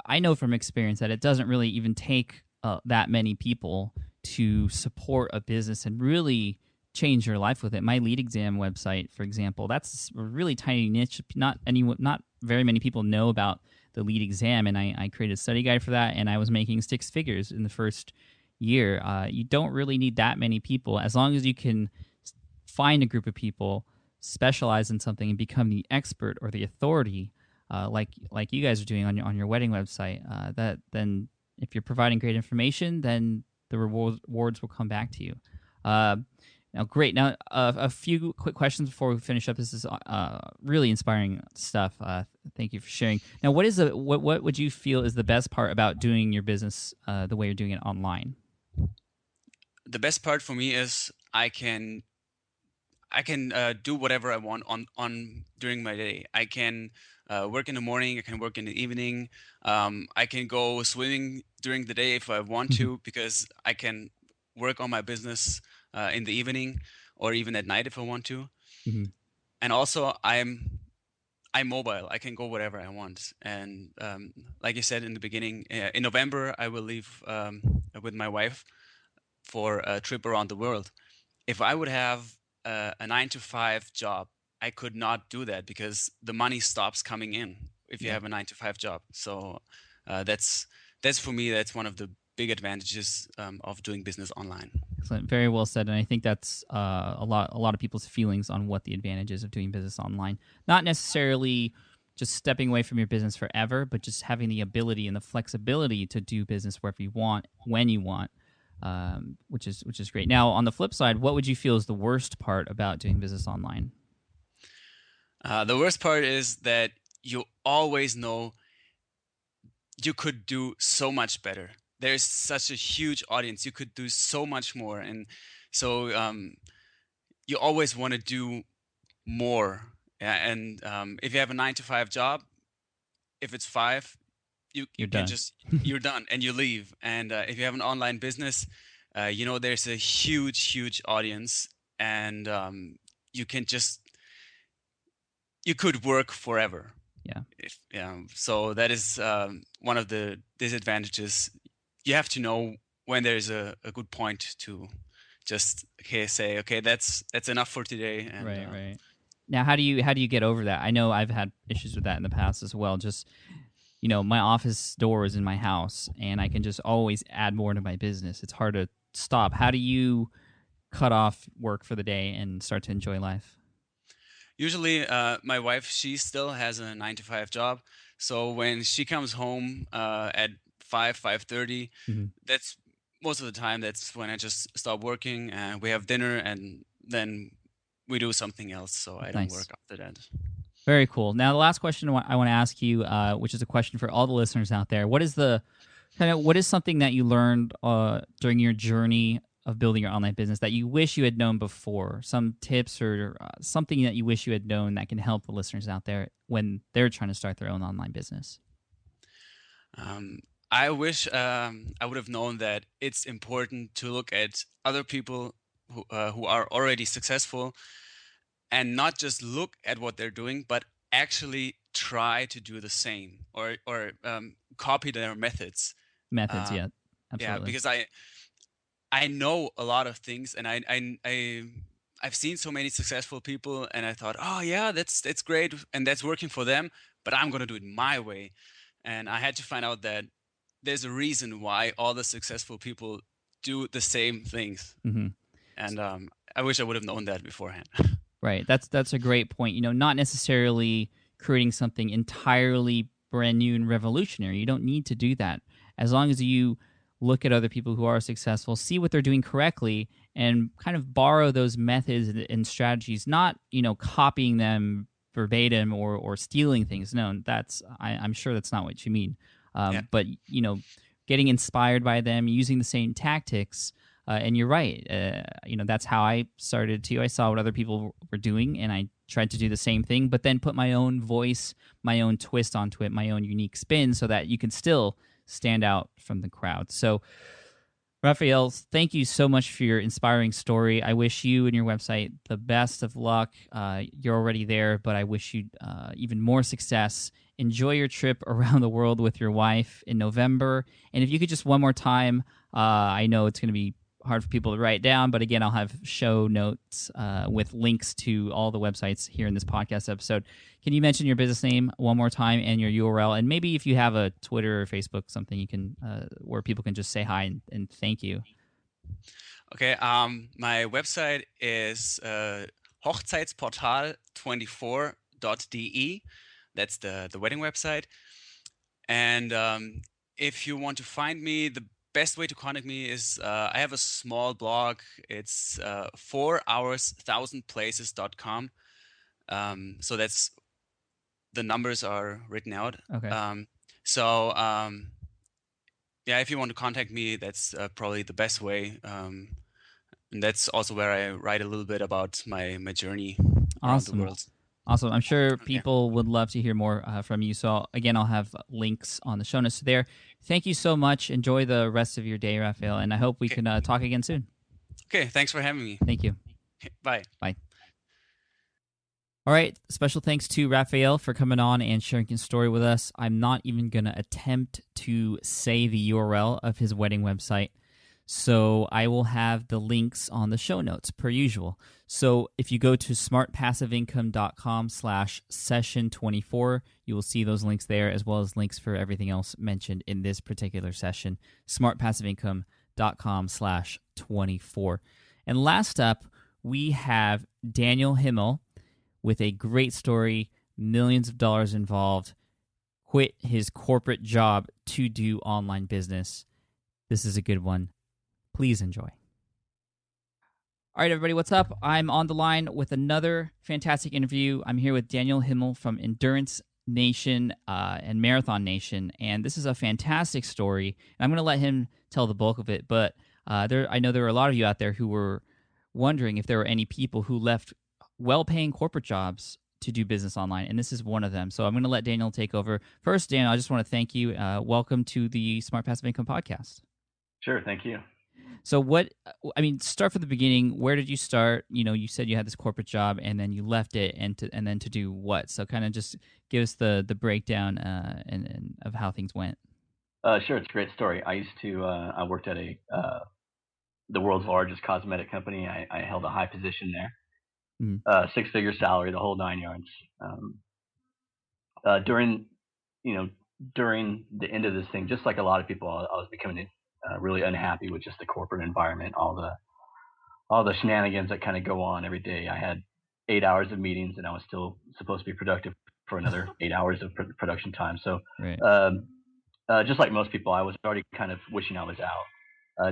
I know from experience that it doesn't really even take that many people to support a business and really change your life with it. My lead exam website, for example, that's a really tiny niche. Not very many people know about the lead exam, and I created a study guide for that, and I was making 6 figures in the first year. You don't really need that many people, as long as you can find a group of people, specialize in something, and become the expert or the authority, like you guys are doing on your wedding website. Then if you're providing great information, then the rewards will come back to you. Now, great. Now, a few quick questions before we finish up. This is really inspiring stuff. Thank you for sharing. Now, what would you feel is the best part about doing your business the way you're doing it online? The best part for me is I can do whatever I want on during my day. I can work in the morning. I can work in the evening. I can go swimming during the day if I want to, because I can work on my business in the evening, or even at night if I want to. Mm-hmm. And also, I'm mobile. I can go wherever I want. And like you said in the beginning, in November I will leave with my wife for a trip around the world. If I would have a 9-to-5 job, I could not do that, because the money stops coming in if you have a 9-to-5 job. So that's for me, that's one of the big advantages of doing business online. Excellent. Very well said. And I think that's a lot of people's feelings on what the advantages of doing business online. Not necessarily just stepping away from your business forever, but just having the ability and the flexibility to do business wherever you want, when you want, which is great. Now, on the flip side, what would you feel is the worst part about doing business online? The worst part is that you always know you could do so much better. There's such a huge audience. You could do so much more. And so you always want to do more. Yeah, and if you have a 9 to 5 job, if it's 5, you You're can done. just you're done and you leave. And if you have an online business, there's a huge audience, and you can just you could work forever. Yeah. So that is one of the disadvantages. You have to know when there's a good point to just say, okay, that's enough for today. And Right. Now, how do you get over that? I know I've had issues with that in the past as well. Just my office door is in my house, and I can just always add more to my business. It's hard to stop. How do you cut off work for the day and start to enjoy life? Usually, my wife, she still has a 9 to 5 job. So when she comes home at 5:30, Mhm. that's most of the time. That's when I just stop working, and we have dinner, and then we do something else. So I don't Nice. work after that. Very cool. Now, the last question I want to ask you, which is a question for all the listeners out there, what is something that you learned during your journey of building your online business that you wish you had known before? Some tips or something that you wish you had known that can help the listeners out there when they're trying to start their own online business? I wish I would have known that it's important to look at other people who are already successful, and not just look at what they're doing, but actually try to do the same, or copy their methods. Methods, yeah, Yeah, absolutely. because I know a lot of things, and I've seen so many successful people, and I thought, oh yeah, that's great, and that's working for them, but I'm gonna do it my way. And I had to find out that there's a reason why all the successful people do the same things. Mhm. And I wish I would have known that beforehand. Right. That's a great point. Not necessarily creating something entirely brand new and revolutionary. You don't need to do that. As long as you look at other people who are successful, see what they're doing correctly, and kind of borrow those methods and strategies, not, copying them verbatim or stealing things. No, I'm sure that's not what you mean. Yeah. But, getting inspired by them, using the same tactics. And you're right. That's how I started too. I saw what other people were doing, and I tried to do the same thing, but then put my own voice, my own twist onto it, my own unique spin, so that you can still stand out from the crowd. So, Raphael, thank you so much for your inspiring story. I wish you and your website the best of luck. You're already there, but I wish you even more success. Enjoy your trip around the world with your wife in November. And if you could just one more time, I know it's going to be hard for people to write down, but again, I'll have show notes with links to all the websites here in this podcast episode. Can you mention your business name one more time and your URL? And maybe if you have a Twitter or Facebook, something you can where people can just say hi and thank you. Okay. My website is hochzeitsportal24.de. That's the wedding website. And if you want to find me, the best way to contact me is I have a small blog. It's 4hours1000places.com. So that's the numbers are written out. Okay. If you want to contact me, that's probably the best way. And that's also where I write a little bit about my journey around the world. Awesome. I'm sure people would love to hear more from you. So, again, I'll have links on the show notes there. Thank you so much. Enjoy the rest of your day, Raphael, and I hope we can talk again soon. Okay. Thanks for having me. Thank you. Bye. Bye. All right. Special thanks to Raphael for coming on and sharing his story with us. I'm not even going to attempt to say the URL of his wedding website. So I will have the links on the show notes per usual. So if you go to smartpassiveincome.com/session24, you will see those links there, as well as links for everything else mentioned in this particular session, smartpassiveincome.com/24. And last up, we have Daniel Himmel with a great story, millions of dollars involved, quit his corporate job to do online business. This is a good one. Please enjoy. All right, everybody, what's up? I'm on the line with another fantastic interview. I'm here with Daniel Himmel from Endurance Nation and Marathon Nation, and this is a fantastic story. And I'm going to let him tell the bulk of it, but I know there are a lot of you out there who were wondering if there were any people who left well-paying corporate jobs to do business online, and this is one of them. So I'm going to let Daniel take over. First, Daniel, I just want to thank you. Welcome to the Smart Passive Income Podcast. Sure, thank you. So start from the beginning. Where did you start? You said you had this corporate job and then you left it, and then to do what? So kind of just give us the breakdown and of how things went. Sure, it's a great story. I worked at the world's largest cosmetic company. I held a high position there. Mm-hmm. Six-figure salary, the whole 9 yards. During the end of this thing, just like a lot of people, I was becoming really unhappy with just the corporate environment, all the shenanigans that kind of go on every day. I had 8 hours of meetings, and I was still supposed to be productive for another 8 hours of production time. So, right. Just like most people, I was already kind of wishing I was out.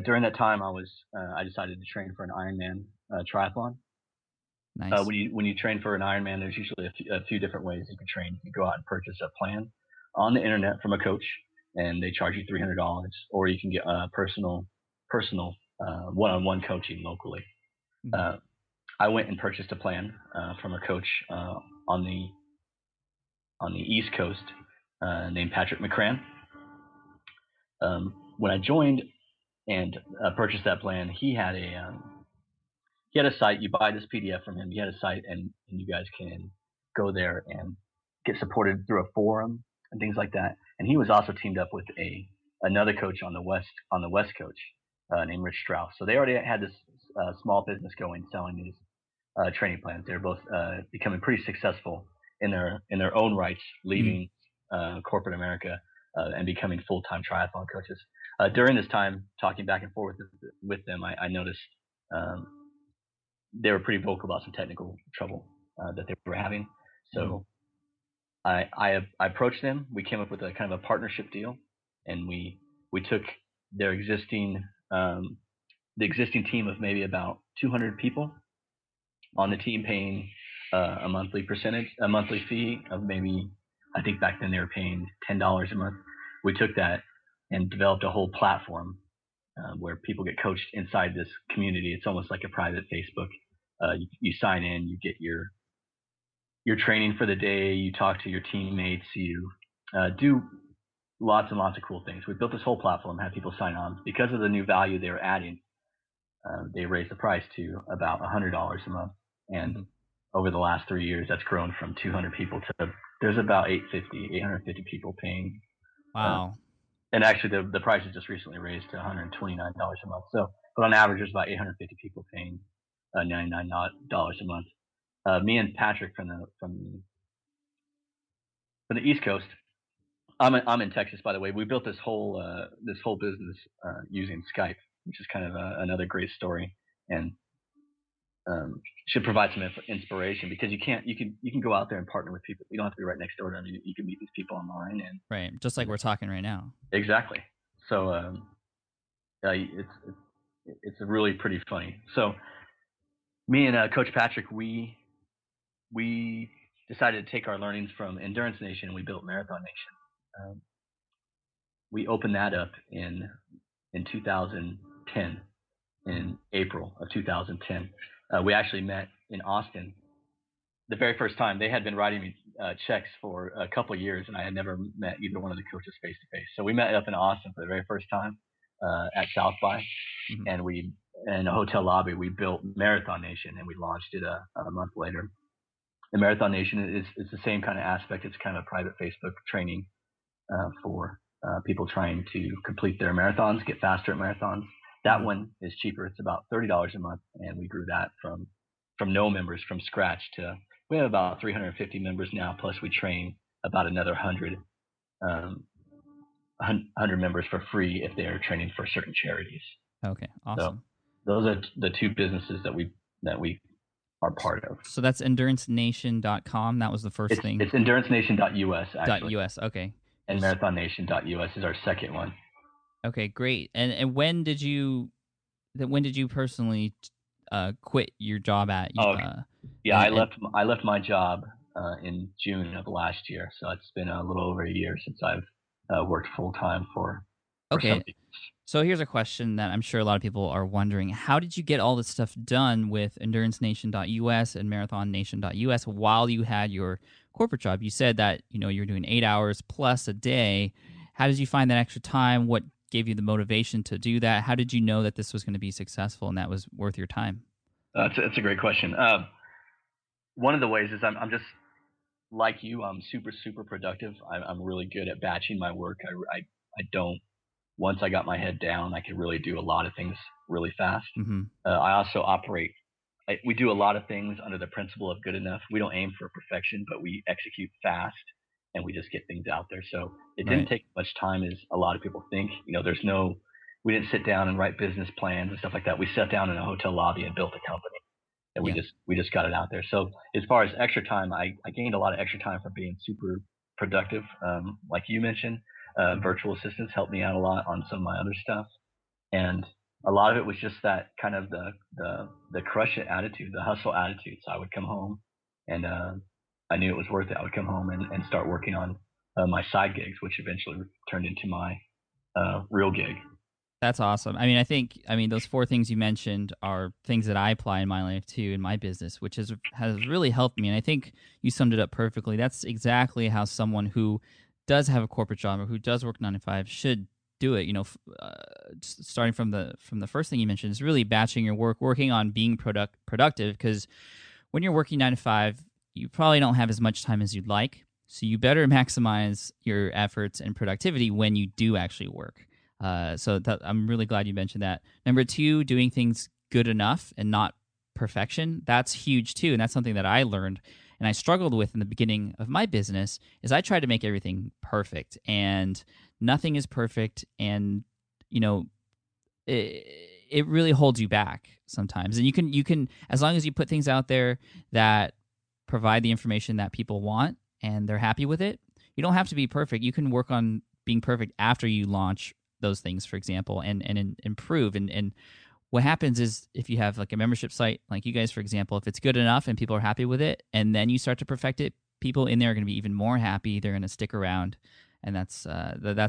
During that time, I decided to train for an Ironman triathlon. Nice. When you train for an Ironman, there's usually a few different ways you can train. You can go out and purchase a plan on the internet from a coach, and they charge you $300, or you can get personal one-on-one coaching locally. Mm-hmm. I went and purchased a plan from a coach on the East Coast named Patrick McCran. When I joined and purchased that plan, he had a site. You buy this PDF from him. He had a site, and you guys can go there and get supported through a forum and things like that. And he was also teamed up with another coach on the West Coast named Rich Strauss. So they already had this small business going, selling these training plans. They're both becoming pretty successful in their own rights, leaving corporate America and becoming full-time triathlon coaches. During this time, talking back and forth with them, I noticed they were pretty vocal about some technical trouble that they were having. So I approached them. We came up with a kind of a partnership deal, and we took their existing the existing team of maybe about 200 people on the team, paying a monthly fee of maybe, I think back then they were paying $10 a month. We took that and developed a whole platform where people get coached inside this community. It's almost like a private Facebook. You sign in, you get your training for the day, you talk to your teammates, you do lots and lots of cool things. We built this whole platform, had people sign on. Because of the new value they were adding, they raised the price to about $100 a month. And over the last 3 years, that's grown from 200 people to there's about 850 people paying. Wow. And actually, the price is just recently raised to $129 a month. So, but on average, there's about 850 people paying $99 a month. Me and Patrick from the East Coast. I'm in Texas, by the way. We built this whole business using Skype, which is kind of another great story, and should provide some inspiration, because you can go out there and partner with people. You don't have to be right next door to them. You can meet these people online, and right, just like we're talking right now. Exactly. So it's really pretty funny. So me and Coach Patrick, we decided to take our learnings from Endurance Nation, and we built Marathon Nation. We opened that up in 2010, in April of 2010. We actually met in Austin the very first time. They had been writing me checks for a couple of years, and I had never met either one of the coaches face to face. So we met up in Austin for the very first time at South by, and we, in a hotel lobby, we built Marathon Nation, and we launched it a month later. And Marathon Nation is the same kind of aspect. It's kind of a private Facebook training for people trying to complete their marathons, get faster at marathons. That one is cheaper. It's about $30 a month, and we grew that from no members, from scratch, to we have about 350 members now. Plus, we train about another 100 members for free if they are training for certain charities. Okay, awesome. So those are the two businesses that we are part of. So that's EnduranceNation.com. That was the first thing. It's EnduranceNation.us actually. .us. Okay. And MarathonNation.us is our second one. Okay, great. And when did you personally quit your job at? I left my job in June of last year, so it's been a little over a year since I've worked full time for Okay. somebody. So here's a question that I'm sure a lot of people are wondering. How did you get all this stuff done with EnduranceNation.us and MarathonNation.us while you had your corporate job? You said that, you're doing 8 hours plus a day. How did you find that extra time? What gave you the motivation to do that? How did you know that this was going to be successful and that was worth your time? That's a great question. One of the ways is I'm just like you. I'm super productive. I'm really good at batching my work. I don't. Once I got my head down, I could really do a lot of things really fast. Mm-hmm. I also operate. We do a lot of things under the principle of good enough. We don't aim for perfection, but we execute fast and we just get things out there. So it didn't Right. take much time as a lot of people think. We didn't sit down and write business plans and stuff like that. We sat down in a hotel lobby and built a company, and Yeah. we just got it out there. So as far as extra time, I gained a lot of extra time from being super productive. Like you mentioned, virtual assistants helped me out a lot on some of my other stuff, and a lot of it was just that kind of the crush it attitude, the hustle attitude. So I would come home, and I knew it was worth it. I would come home and start working on my side gigs, which eventually turned into my real gig. That's awesome. I mean, those 4 things you mentioned are things that I apply in my life too, in my business, which has really helped me. And I think you summed it up perfectly. That's exactly how someone who does have a corporate job or who does work 9 to 5 should do it. Starting from the first thing you mentioned is really batching your work, working on being productive. Because when you're working 9 to 5, you probably don't have as much time as you'd like. So you better maximize your efforts and productivity when you do actually work. I'm really glad you mentioned that. Number 2, doing things good enough and not perfection. That's huge too, and that's something that I learned and I struggled with in the beginning of my business. Is I tried to make everything perfect, and nothing is perfect, and it really holds you back sometimes. And you can as long as you put things out there that provide the information that people want and they're happy with it. You don't have to be perfect. You can work on being perfect after you launch those things, for example, and improve. And what happens is if you have like a membership site, like you guys, for example, if it's good enough and people are happy with it, and then you start to perfect it, people in there are going to be even more happy. They're going to stick around. And that's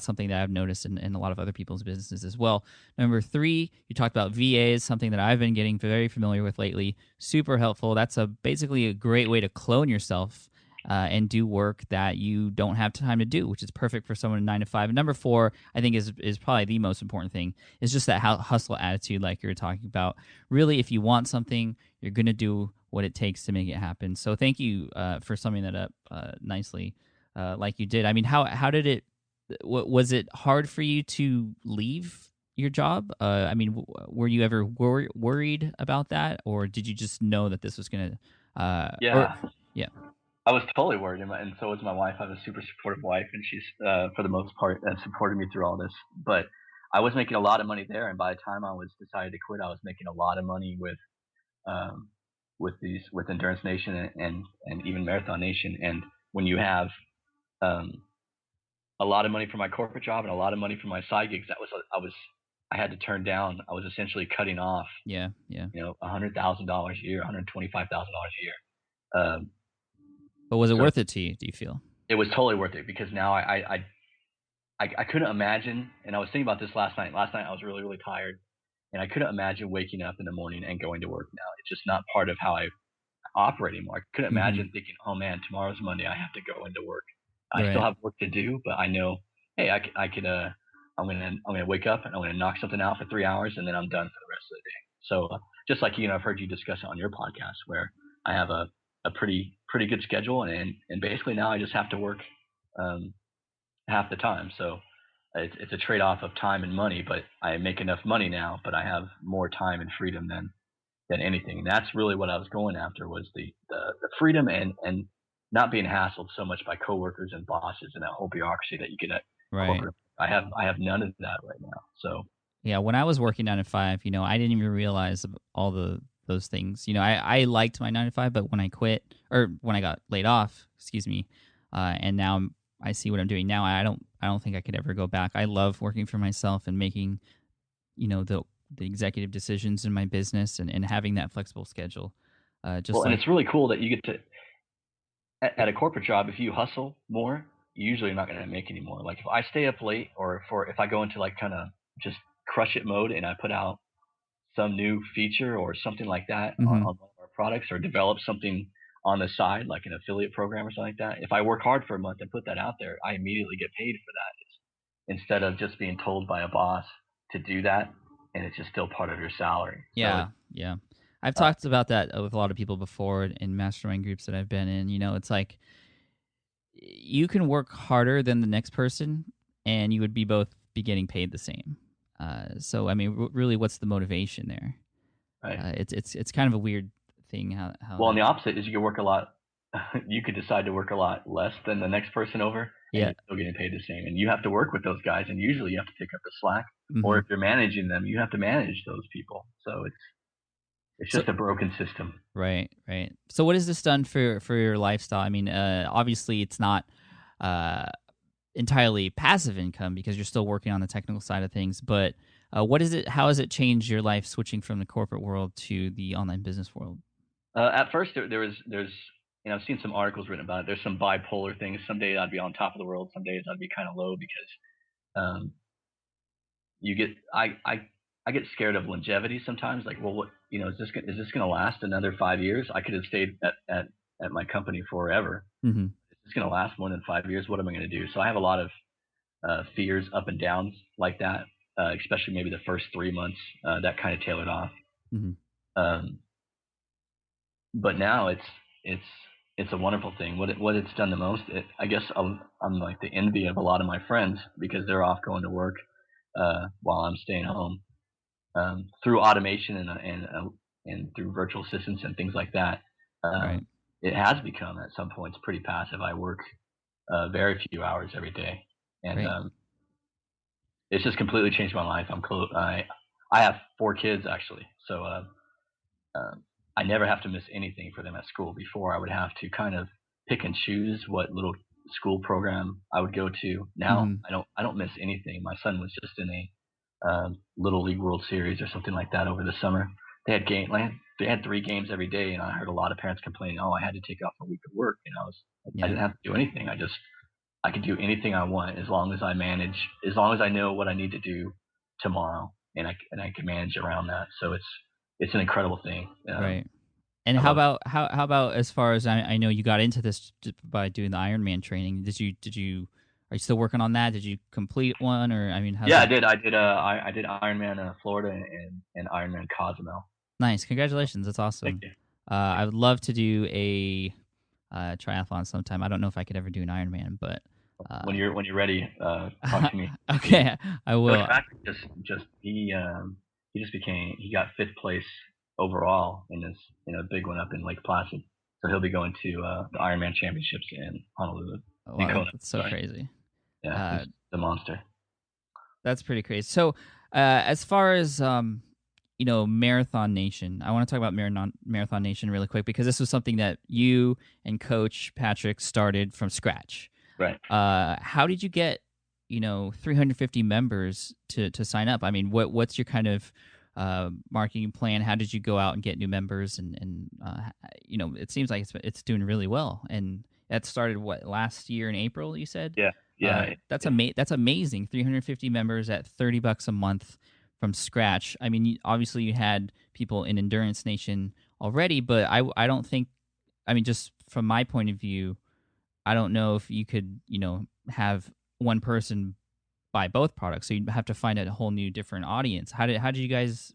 something that I've noticed in a lot of other people's businesses as well. Number 3, you talked about VAs, something that I've been getting very familiar with lately. Super helpful. That's basically a great way to clone yourself and do work that you don't have time to do, which is perfect for someone in 9 to 5. And number 4, I think is probably the most important thing, is just that hustle attitude, like you were talking about. Really, if you want something, you're going to do what it takes to make it happen. So thank you for summing that up nicely, like you did. I mean, how did it? Was it hard for you to leave your job? I mean, were you ever worried about that, or did you just know that this was going to? Yeah. Yeah. I was totally worried, and so was my wife. I have a super supportive wife, and she's, for the most part, supported me through all this. But I was making a lot of money there, and by the time I was decided to quit, I was making a lot of money with Endurance Nation and even Marathon Nation. And when you have a lot of money for my corporate job and a lot of money for my side gigs, I had to turn down. I was essentially cutting off. Yeah. $100,000 a year, $125,000 a year. But was it worth it to you, do you feel? It was totally worth it, because now I couldn't imagine, and I was thinking about this last night. Last night I was really, really tired, and I couldn't imagine waking up in the morning and going to work now. It's just not part of how I operate anymore. I couldn't imagine thinking, oh man, tomorrow's Monday, I have to go into work. I still have work to do, but I know, hey, I'm gonna wake up and I'm gonna knock something out for 3 hours, and then I'm done for the rest of the day. So just like I've heard you discuss it on your podcast, where I have a pretty good schedule, and basically now I just have to work half the time. So it's a trade-off of time and money, but I make enough money now, but I have more time and freedom than anything. And that's really what I was going after, was the freedom and not being hassled so much by coworkers and bosses and that whole bureaucracy that you get at corporate. I have none of that right now. So yeah, when I was working 9 to 5, I didn't even realize all those things. I liked my 9 to 5, but when I quit, or when I got laid off, excuse me, and now I see what I'm doing now, I don't think I could ever go back. I love working for myself and making, the executive decisions in my business and having that flexible schedule. And it's really cool that you get to, at a corporate job, if you hustle more, you usually are not going to make any more. Like if I stay up late, or if I go into like kind of just crush it mode and I put out some new feature or something like that on one of our products, or develop something on the side, like an affiliate program or something like that, if I work hard for a month and put that out there, I immediately get paid for that, instead of just being told by a boss to do that and it's just still part of your salary. Yeah, So yeah. I've talked about that with a lot of people before in mastermind groups that I've been in. You know, it's like you can work harder than the next person, and you would be getting paid the same. So, I mean, really, what's the motivation there? right. It's kind of a weird thing. How Well, and the opposite is you can work a lot. You could decide to work a lot less than the next person over, and Yeah. you're still getting paid the same. And you have to work with those guys, and usually you have to pick up the slack. Or Mhm. if you're managing them, you have to manage those people. So it's just a broken system. Right, right. So what has this done for your lifestyle? I mean, obviously it's not entirely passive income because you're still working on the technical side of things, but what is it? How has it changed your life switching from the corporate world to the online business world? At first, there's I've seen some articles written about it. There's some bipolar things. Some days I'd be on top of the world. Some days I'd be kind of low because um, you get I get scared of longevity sometimes. Like, well, what is this gonna last another 5 years? I could have stayed at my company forever. Mm-hmm. Is this gonna last more than 5 years? What am I gonna do? So I have a lot of fears, up and downs like that. Especially maybe the first 3 months, that kind of tailored off. Mm-hmm. Um, but now it's a wonderful thing. What it's done the most, I guess I'm like the envy of a lot of my friends because they're off going to work while I'm staying home. Through automation and through virtual assistants and things like that, Right. it has become at some points pretty passive. I work very few hours every day, and Right. it's just completely changed my life. I have 4 kids actually, so I never have to miss anything for them at school. Before, I would have to kind of pick and choose what little school program I would go to. Now Mm-hmm. I don't miss anything. My son was just in a Little League World Series or something like that over the summer. They had 3 games every day, and I heard a lot of parents complaining, "Oh, I had to take off a week of work." I Yeah. didn't have to do anything. I could do anything I want as long as I manage, as long as I know what I need to do tomorrow, and I can manage around that. So it's an incredible thing. Right. And I how love it. about how about as far as I know you got into this by doing the Ironman training? Did you are you still working on that? Did you complete one, or I mean, how's Yeah, that? I did. I did Ironman Florida and Ironman Cozumel. Nice, congratulations, that's Thank awesome. you. I would love to do a triathlon sometime. I don't know if I could ever do an Ironman, but When you're ready, talk to me. okay, I Coach will. Patrick he just became he got 5th place overall in this a big one up in Lake Placid. So he'll be going to the Ironman Championships in Honolulu. In Wow, Kona. that's so Sorry. crazy. Yeah, he's the monster. That's pretty crazy. So, as far as Marathon Nation, I want to talk about Marathon Nation really quick because this was something that you and Coach Patrick started from scratch. Right. How did you get 350 members to sign up? I mean, what's your kind of marketing plan? How did you go out and get new members? And it seems like it's doing really well. And that started last year in April, you said? Yeah. Yeah. That's amazing. 350 members at $30 a month from scratch. I mean, obviously you had people in Endurance Nation already, but I don't think. I mean, just from my point of view, I don't know if you could have one person buy both products. So you'd have to find a whole new different audience. How did you guys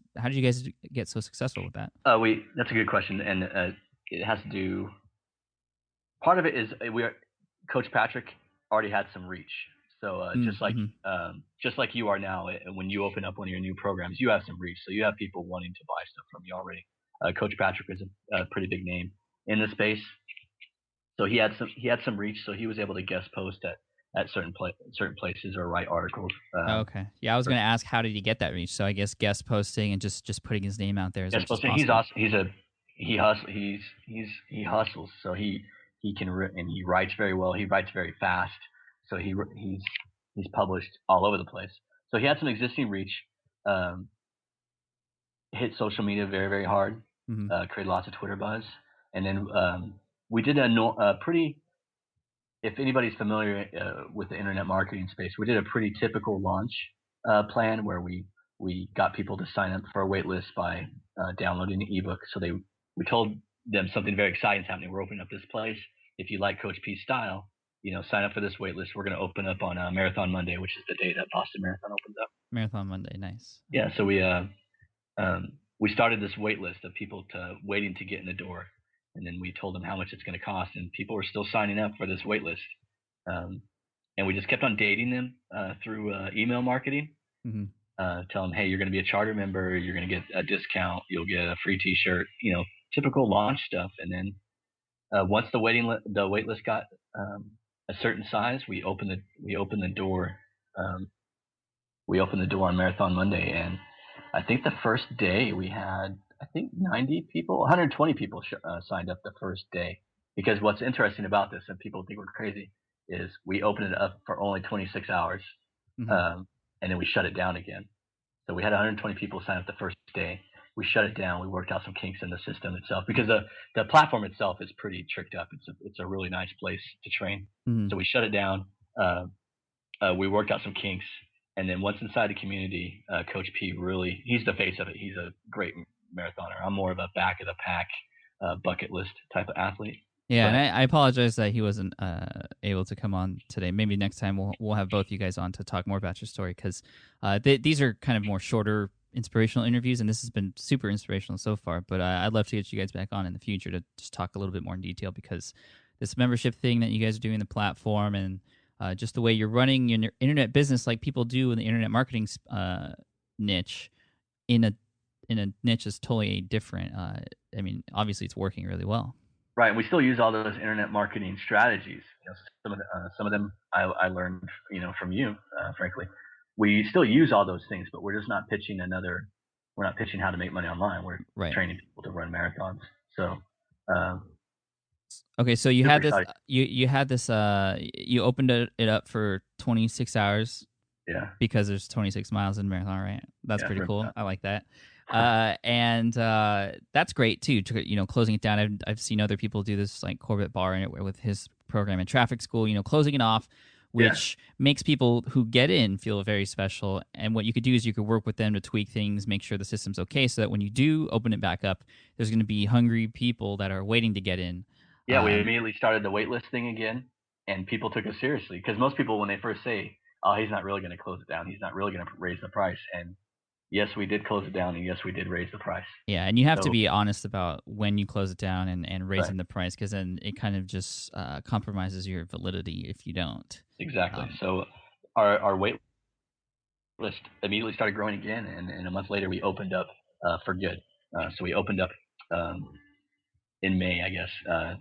get so successful with that? That's a good question, and it has to do. Part of it is Coach Patrick already had some reach. So just like you are now, when you open up one of your new programs, you have some reach. So you have people wanting to buy stuff from you already. Coach Patrick is a pretty big name in the space, so he had some reach. So he was able to guest post at certain places or write articles. Okay, yeah, I was going to ask how did he get that reach? So I guess guest posting and just putting his name out there. Guest posting. Awesome. He's awesome. He hustles. So he can and he writes very well. He writes very fast. So he's published all over the place. So he had some existing reach. Hit social media very, very hard. Mm-hmm. Created lots of Twitter buzz, and then we did a pretty. If anybody's familiar with the internet marketing space, we did a pretty typical launch plan where we we got people to sign up for a wait list by downloading the ebook. So we told them something very exciting is happening. We're opening up this place. If you like Coach P's style, sign up for this wait list. We're going to open up on Marathon Monday, which is the day that Boston Marathon opens up. Marathon Monday, nice. Yeah, so we started this wait list of people waiting to get in the door, and then we told them how much it's going to cost, and people were still signing up for this wait list. And we just kept on dating them through email marketing. Mm-hmm. Tell them, hey, you're going to be a charter member, you're going to get a discount, you'll get a free T-shirt, typical launch stuff. And then once the wait list got a certain size, we opened the door. We opened the door on Marathon Monday, and I think the first day we had 120 people signed up the first day. Because what's interesting about this, and people think we're crazy, is we opened it up for only 26 hours, and then we shut it down again. So we had 120 people sign up the first day. We shut it down. We worked out some kinks in the system itself, because the platform itself is pretty tricked up. It's a really nice place to train. Mm-hmm. So we shut it down. We worked out some kinks, and then once inside the community, Coach P he's the face of it. He's a great marathoner. I'm more of a back of the pack, bucket list type of athlete. Yeah, and I apologize that he wasn't able to come on today. Maybe next time we'll have both you guys on to talk more about your story, because these are kind of more shorter, inspirational interviews, and this has been super inspirational so far. But I'd love to get you guys back on in the future to just talk a little bit more in detail, because this membership thing that you guys are doing, the platform, and just the way you're running your internet business, like people do in the internet marketing niche, in a niche is totally different. I mean, obviously, it's working really well. Right, we still use all those internet marketing strategies. Some of them I learned, from you, frankly. We still use all those things, but we're just not pitching We're not pitching how to make money online. We're training people to run marathons. So. Okay, so you had this. You had this. You opened it up for 26 hours. Yeah. Because there's 26 miles in marathon, right? That's pretty cool. I like that. And that's great too. Closing it down. I've seen other people do this, like Corbett Barr with his program in traffic school. Closing it off, which makes people who get in feel very special. And what you could do is you could work with them to tweak things, make sure the system's okay, so that when you do open it back up, there's going to be hungry people that are waiting to get in. Yeah, we immediately started the waitlist thing again, and people took us seriously, because most people, when they first say, "Oh, he's not really going to close it down. He's not really going to raise the price," and yes, we did close it down, and yes, we did raise the price. Yeah, and you have to be honest about when you close it down and raising the price, because then it kind of just compromises your validity if you don't. Exactly. So our wait list immediately started growing again, and a month later we opened up for good. So we opened up in May, I guess,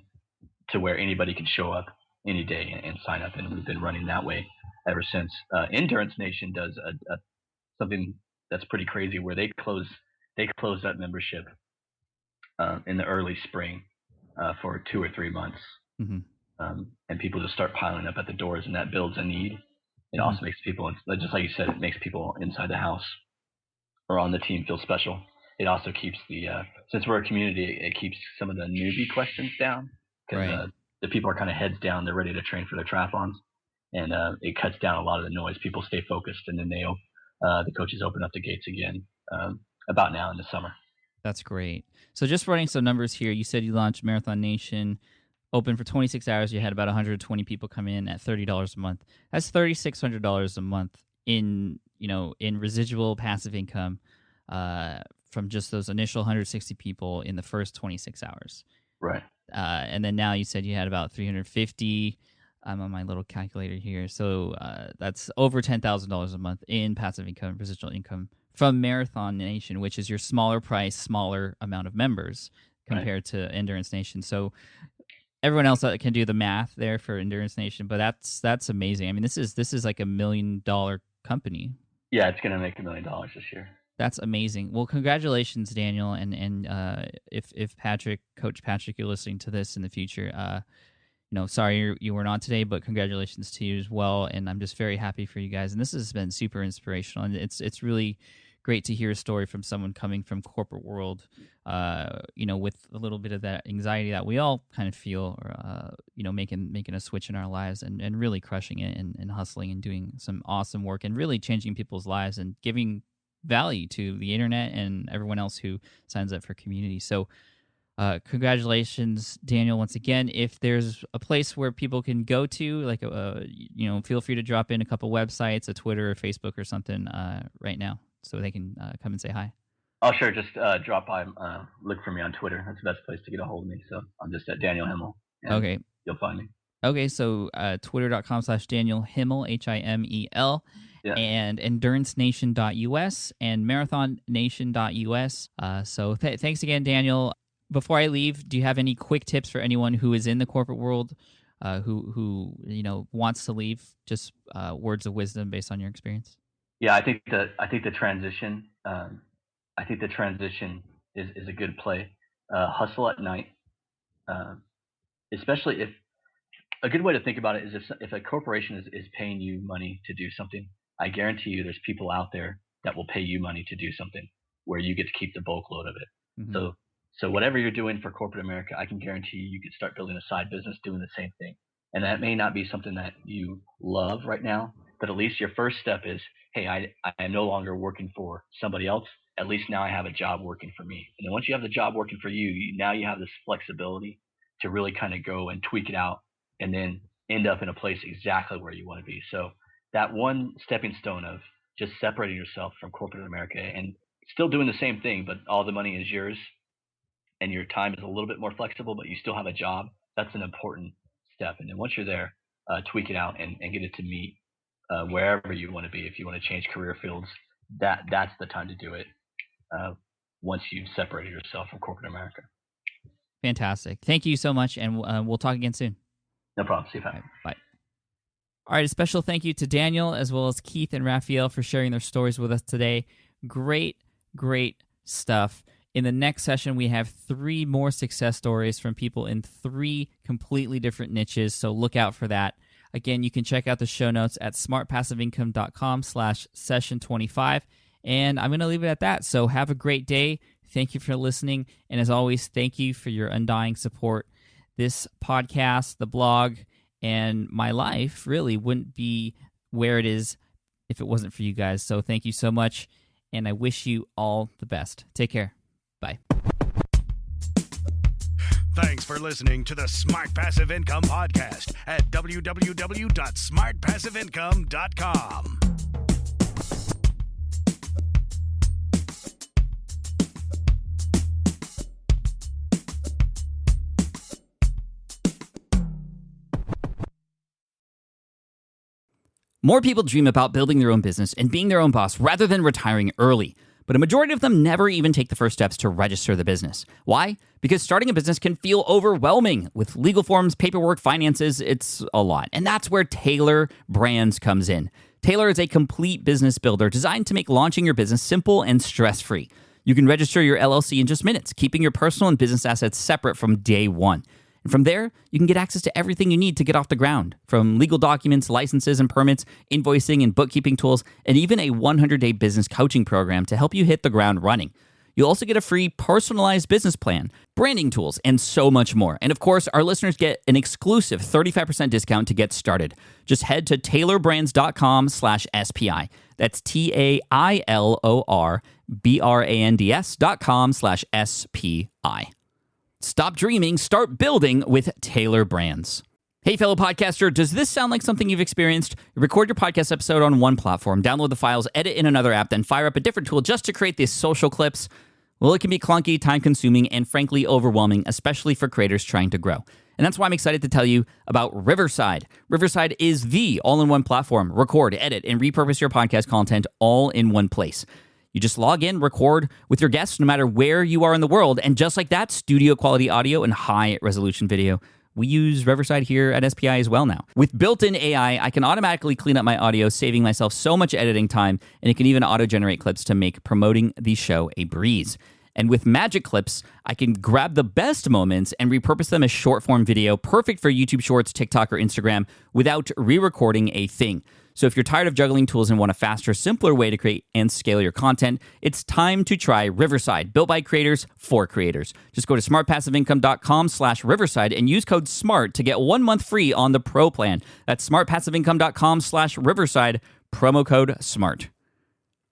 to where anybody can show up any day and sign up, and we've been running that way ever since. Endurance Nation does something that's pretty crazy, where they close that membership in the early spring for 2 or 3 months, and people just start piling up at the doors, and that builds a need. It also makes people, just like you said, it makes people inside the house or on the team feel special. It also keeps since we're a community, it keeps some of the newbie questions down, because the people are kind of heads down, they're ready to train for their triathlons, and it cuts down a lot of the noise. People stay focused, and then the coaches open up the gates again about now in the summer. That's great. So just running some numbers here, you said you launched Marathon Nation, open for 26 hours. You had about 120 people come in at $30 a month. That's $3,600 a month in residual passive income from just those initial 160 people in the first 26 hours. Right. And then now you said you had about 350. I'm on my little calculator here. So that's over $10,000 a month in passive income, residual income from Marathon Nation, which is your smaller price, smaller amount of members compared to Endurance Nation. So everyone else can do the math there for Endurance Nation, but that's amazing. I mean, this is like $1 million company. Yeah, it's going to make $1 million this year. That's amazing. Well, congratulations, Daniel, and if Coach Patrick, you're listening to this in the future, sorry you weren't on today, but congratulations to you as well. And I'm just very happy for you guys. And this has been super inspirational, and it's really great to hear a story from someone coming from corporate world, with a little bit of that anxiety that we all kind of feel, or making a switch in our lives and really crushing it and hustling and doing some awesome work and really changing people's lives and giving value to the internet and everyone else who signs up for community. So congratulations, Daniel, once again. If there's a place where people can go to, like, feel free to drop in a couple websites, a Twitter or Facebook or something right now so they can come and say hi. Oh, sure. Just drop by, look for me on Twitter. That's the best place to get a hold of me. So I'm just at Daniel Himmel. Okay. You'll find me. Okay, so twitter.com/Daniel Himmel, Himel, Yeah. and endurancenation.us and marathonnation.us. So thanks again, Daniel. Before I leave, do you have any quick tips for anyone who is in the corporate world who wants to leave? Just words of wisdom based on your experience. Yeah, I think the transition. I think the transition is a good play. Hustle at night, especially if a good way to think about it is if a corporation is paying you money to do something. I guarantee you, there's people out there that will pay you money to do something where you get to keep the bulk load of it. Mm-hmm. So whatever you're doing for corporate America, I can guarantee you could start building a side business doing the same thing. And that may not be something that you love right now, but at least your first step is, hey, I am no longer working for somebody else. At least now I have a job working for me. And then once you have the job working for you, now you have this flexibility to really kind of go and tweak it out and then end up in a place exactly where you want to be. So that one stepping stone of just separating yourself from corporate America and still doing the same thing, but all the money is yours and your time is a little bit more flexible, but you still have a job. That's an important step. And then once you're there, tweak it out and get it to meet wherever you want to be. If you want to change career fields, that's the time to do it once you've separated yourself from corporate America. Fantastic. Thank you so much, and we'll talk again soon. No problem. See you, Pat. Right, bye. All right, a special thank you to Daniel as well as Keith and Raphael for sharing their stories with us today. Great stuff. In the next session, we have 3 more success stories from people in 3 completely different niches, so look out for that. Again, you can check out the show notes at smartpassiveincome.com/session25, and I'm going to leave it at that. So have a great day. Thank you for listening, and as always, thank you for your undying support. This podcast, the blog, and my life really wouldn't be where it is if it wasn't for you guys. So thank you so much, and I wish you all the best. Take care. Bye. Thanks for listening to the Smart Passive Income Podcast at www.smartpassiveincome.com. More people dream about building their own business and being their own boss rather than retiring early. But a majority of them never even take the first steps to register the business. Why? Because starting a business can feel overwhelming. With legal forms, paperwork, finances, it's a lot. And that's where Taylor Brands comes in. Taylor is a complete business builder designed to make launching your business simple and stress-free. You can register your LLC in just minutes, keeping your personal and business assets separate from day one. And from there, you can get access to everything you need to get off the ground, from legal documents, licenses and permits, invoicing and bookkeeping tools, and even a 100-day business coaching program to help you hit the ground running. You'll also get a free personalized business plan, branding tools, and so much more. And of course, our listeners get an exclusive 35% discount to get started. Just head to taylorbrands.com/SPI. That's TAILORBRANDS.com/SPI. Stop dreaming, start building with Taylor Brands. Hey, fellow podcaster, does this sound like something you've experienced? Record your podcast episode on one platform, download the files, edit in another app, then fire up a different tool just to create these social clips. Well, it can be clunky, time-consuming, and frankly overwhelming, especially for creators trying to grow. And that's why I'm excited to tell you about Riverside. Riverside is the all-in-one platform. Record, edit, and repurpose your podcast content all in one place. You just log in, record with your guests no matter where you are in the world, and just like that, studio quality audio and high resolution video. We use Riverside here at SPI as well now. With built-in AI, I can automatically clean up my audio, saving myself so much editing time, and it can even auto-generate clips to make promoting the show a breeze. And with Magic Clips, I can grab the best moments and repurpose them as short-form video, perfect for YouTube Shorts, TikTok, or Instagram, without re-recording a thing. So if you're tired of juggling tools and want a faster, simpler way to create and scale your content, it's time to try Riverside, built by creators for creators. Just go to smartpassiveincome.com/Riverside and use code SMART to get 1 month free on the Pro plan. That's smartpassiveincome.com/Riverside, promo code SMART.